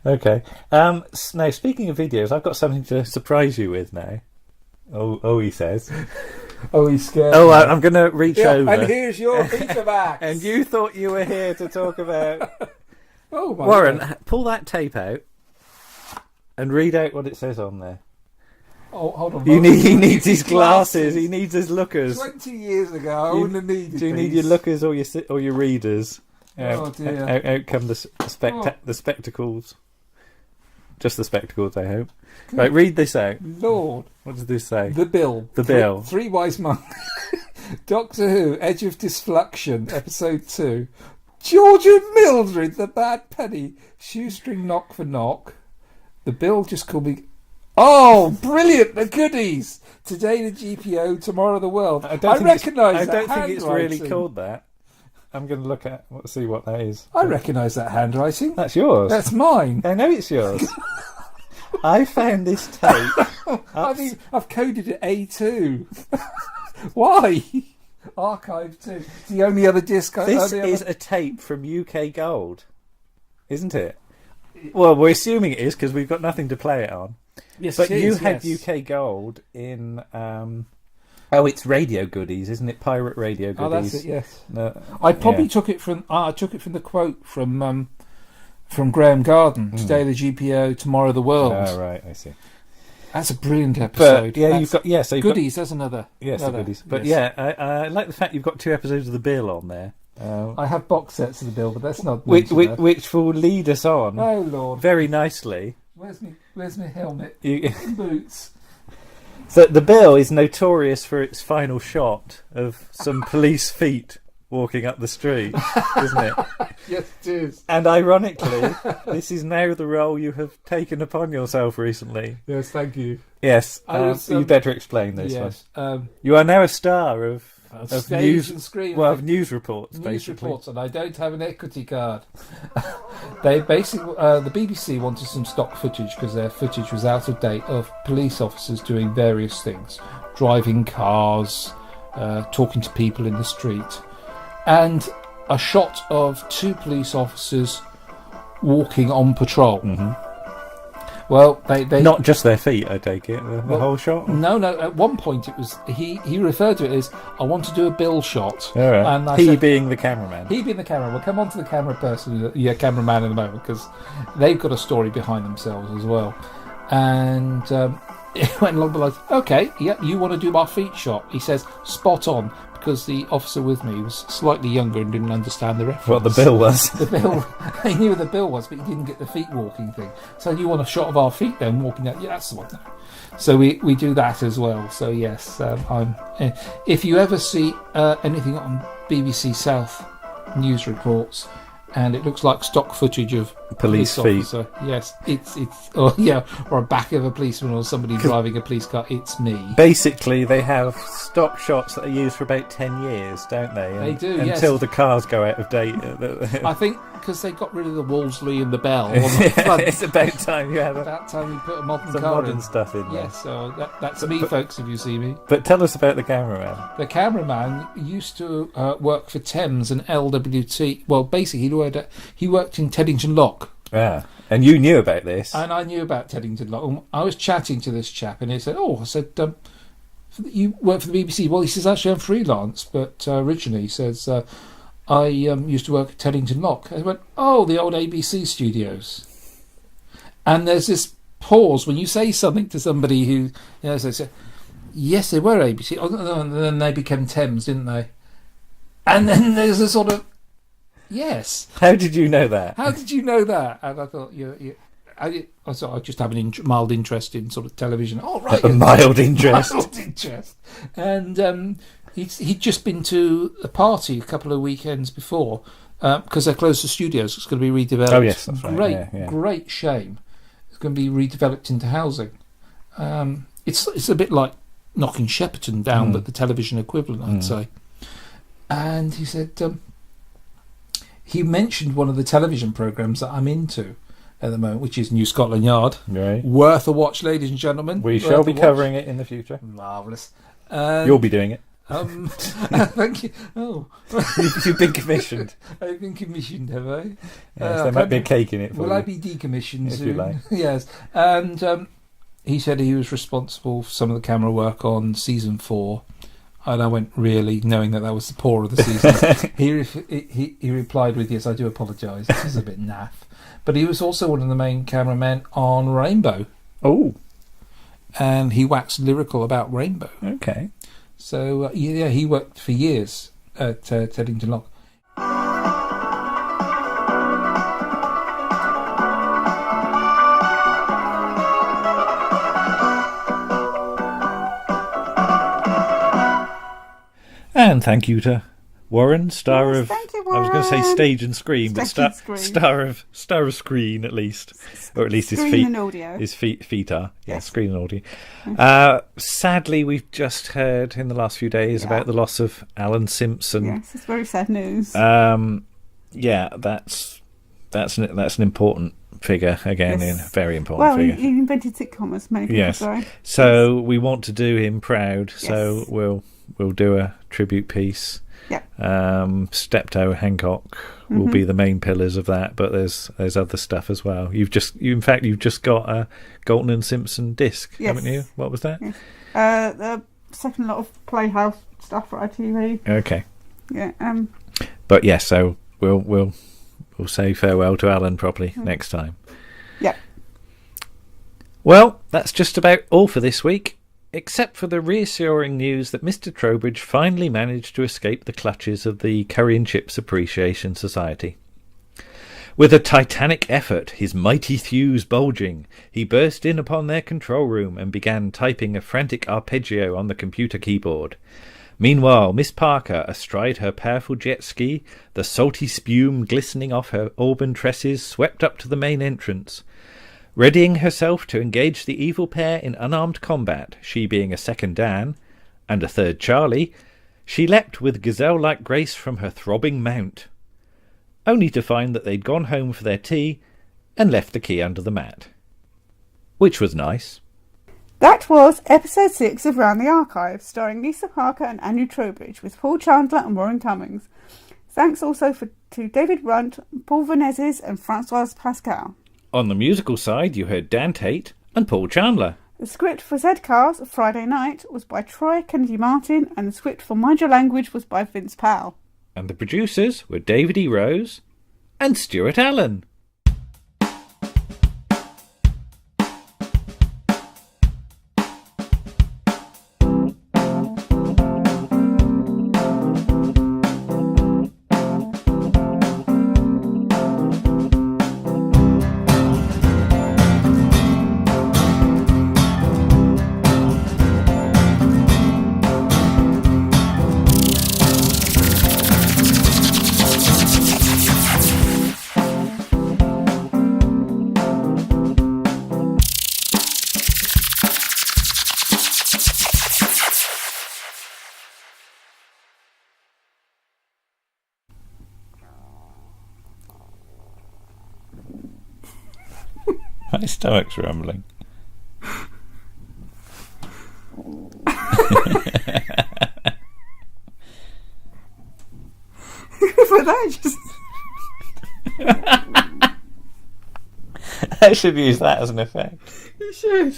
Okay. Now, speaking of videos, I've got something to surprise you with now. Oh, he says. Oh, he's scared. Oh, I'm going to reach over. And here's your Betamax. And you thought you were here to talk about... Oh, my Warren, God. Pull that tape out. And read out what it says on there. Oh, hold on. He needs his glasses. He needs his lookers. 20 years ago, I wouldn't have needed these. Do you need your lookers or your readers? Oh, dear. Out come the spectacles. Just the spectacles, I hope. Right, read this out. Lord. What does this say? The Bill. The Bill. Three Wise Monks. Doctor Who, Edge of Disfluxion, Episode 2. George and Mildred, the Bad Penny. Shoestring Knock for Knock. The Bill just called me... Oh, brilliant! The goodies! Today the GPO, tomorrow the world. I recognise that. I don't think it's really called that. I'm going to look at... see what that is. I recognise that handwriting. That's yours. That's mine. I know it's yours. I found this tape. I've coded it A2. Why? Archive 2. It's the only other disc. This is a tape from UK Gold, isn't it? Well, we're assuming it is because we've got nothing to play it on. Yes, but it you is, had yes. UK Gold in... it's Radio Goodies, isn't it? Pirate Radio Goodies. Oh, that's it. Yes. I probably took it from. I took it from the quote from Graham Garden. Today the GPO, tomorrow the world. Oh, right. I see. That's a brilliant episode. But, yeah, you've got so goodies. That's another. Yes, another. The goodies. But yes. I like the fact you've got 2 episodes of The Bill on there. I have box sets of The Bill, but that's not which will lead us on. Oh Lord! Very nicely. Where's my helmet? Boots. So The Bill is notorious for its final shot of some police feet walking up the street, isn't it? Yes, it is. And ironically, this is now the role you have taken upon yourself recently. Yes, thank you. Yes, was, you better explain this yes, one. You are now a star of stage news and screen. Well, of news reports, News basically. reports, and I don't have an equity card. They basically, the BBC wanted some stock footage because their footage was out of date of police officers doing various things, driving cars, talking to people in the street, and a shot of 2 police officers walking on patrol. Mm-hmm. Well, they Not just their feet, I take it, the whole shot? No. At one point, it was he referred to it as, I want to do a bill shot. All right. And I He said, being the cameraman. he being the camera. We'll come on to the camera person, cameraman in a moment, because they've got a story behind themselves as well. And it went along the lines, okay, yeah, you want to do my feet shot? He says, spot on, because the officer with me was slightly younger and didn't understand the reference. What the bill was. The bill, he knew what the bill was, but he didn't get the feet walking thing. So you want a shot of our feet then walking out? Yeah, that's the one. So we do that as well. So yes, if you ever see anything on BBC South news reports, and it looks like stock footage of Police feet. officer, yes, it's or a back of a policeman or somebody driving a police car. It's me. Basically, they have stock shots that are used for about 10 years, don't they? They do, Until yes. the cars go out of date. I think because they got rid of the Wolseley and the Bell on the front. It's about time you have About time we put a modern some car modern in. stuff in there. Yes, so that's me, folks, if you see me. But tell us about the cameraman. The cameraman used to work for Thames and LWT. Well, basically, he worked in Teddington Lock. Ah, and you knew about this. And I knew about Teddington Lock. I was chatting to this chap, and he said, "Oh," I said, "you work for the BBC?" Well, he says, "Actually, I'm freelance, but originally," he says, "I used to work at Teddington Lock." I went, "Oh, the old ABC studios." And there's this pause when you say something to somebody who, they say, "Yes, they were ABC," and then they became Thames, didn't they? And then there's a sort of, yes. How did you know that? How did you know that? And I thought, I thought I just have a mild interest in sort of television. Oh, right. A mild interest. Mild interest. And he'd just been to a party a couple of weekends before because they closed the studios. It's going to be redeveloped. Oh, yes, that's right. Great shame. It's going to be redeveloped into housing. It's a bit like knocking Shepperton down, but the television equivalent, I'd say. And he said... he mentioned one of the television programmes that I'm into at the moment, which is New Scotland Yard. Right. Worth a watch, ladies and gentlemen. We shall be covering it in the future. Marvellous. You'll be doing it. Thank you. Oh. You've been commissioned. I've been commissioned, have I? Yes, there might be a cake in it for will you. I be decommissioned soon? You like. Yes. And he said he was responsible for some of the camera work on season 4. And I went, really, knowing that was the poor of the season. he replied with, yes, I do apologise. This is a bit naff. But he was also one of the main cameramen on Rainbow. Oh. And he waxed lyrical about Rainbow. Okay. So, he worked for years at Teddington Lock. And thank you to Warren, star of... Thank you, I was going to say Warren. stage and screen, but Stage and screen. star of screen at least, or at least his Screen feet. and audio. His feet are Yes. screen and audio. Sadly, we've just heard in the last few days about the loss of Alan Simpson. Yes, it's very sad news. That's an important figure again, Yes. a very important Well, figure. he invented sitcom, as many people Yes. say. So we want to do him proud. So Yes. we'll do a tribute piece. Yeah. Steptoe Hancock will be the main pillars of that, but there's other stuff as well. You've just got a Galton and Simpson disc, Yes. haven't you? What was that? Yes. The second lot of Playhouse stuff for ITV. Okay. Yeah. But yes, so we'll say farewell to Alan properly next time. Yeah. Well, that's just about all for this week, except for the reassuring news that Mr. Trowbridge finally managed to escape the clutches of the Curry and Chips Appreciation Society. With a titanic effort, his mighty thews bulging, he burst in upon their control room and began typing a frantic arpeggio on the computer keyboard. Meanwhile, Miss Parker, astride her powerful jet ski, the salty spume glistening off her auburn tresses, swept up to the main entrance. Readying herself to engage the evil pair in unarmed combat, she being a second Dan, and a third Charlie, she leapt with gazelle-like grace from her throbbing mount, only to find that they'd gone home for their tea and left the key under the mat. Which was nice. That was episode 6 of Round the Archive, starring Lisa Parker and Andrew Trowbridge, with Paul Chandler and Warren Cummings. Thanks also to David Runt, Paul Venezes and Francoise Pascal. On the musical side, you heard Dan Tate and Paul Chandler. The script for Zcars Friday Night was by Troy Kennedy Martin, and the script for Mind Your Language was by Vince Powell. And the producers were David E. Rose and Stuart Allen. My stomach's rumbling. But that just... I should use that as an effect. You should.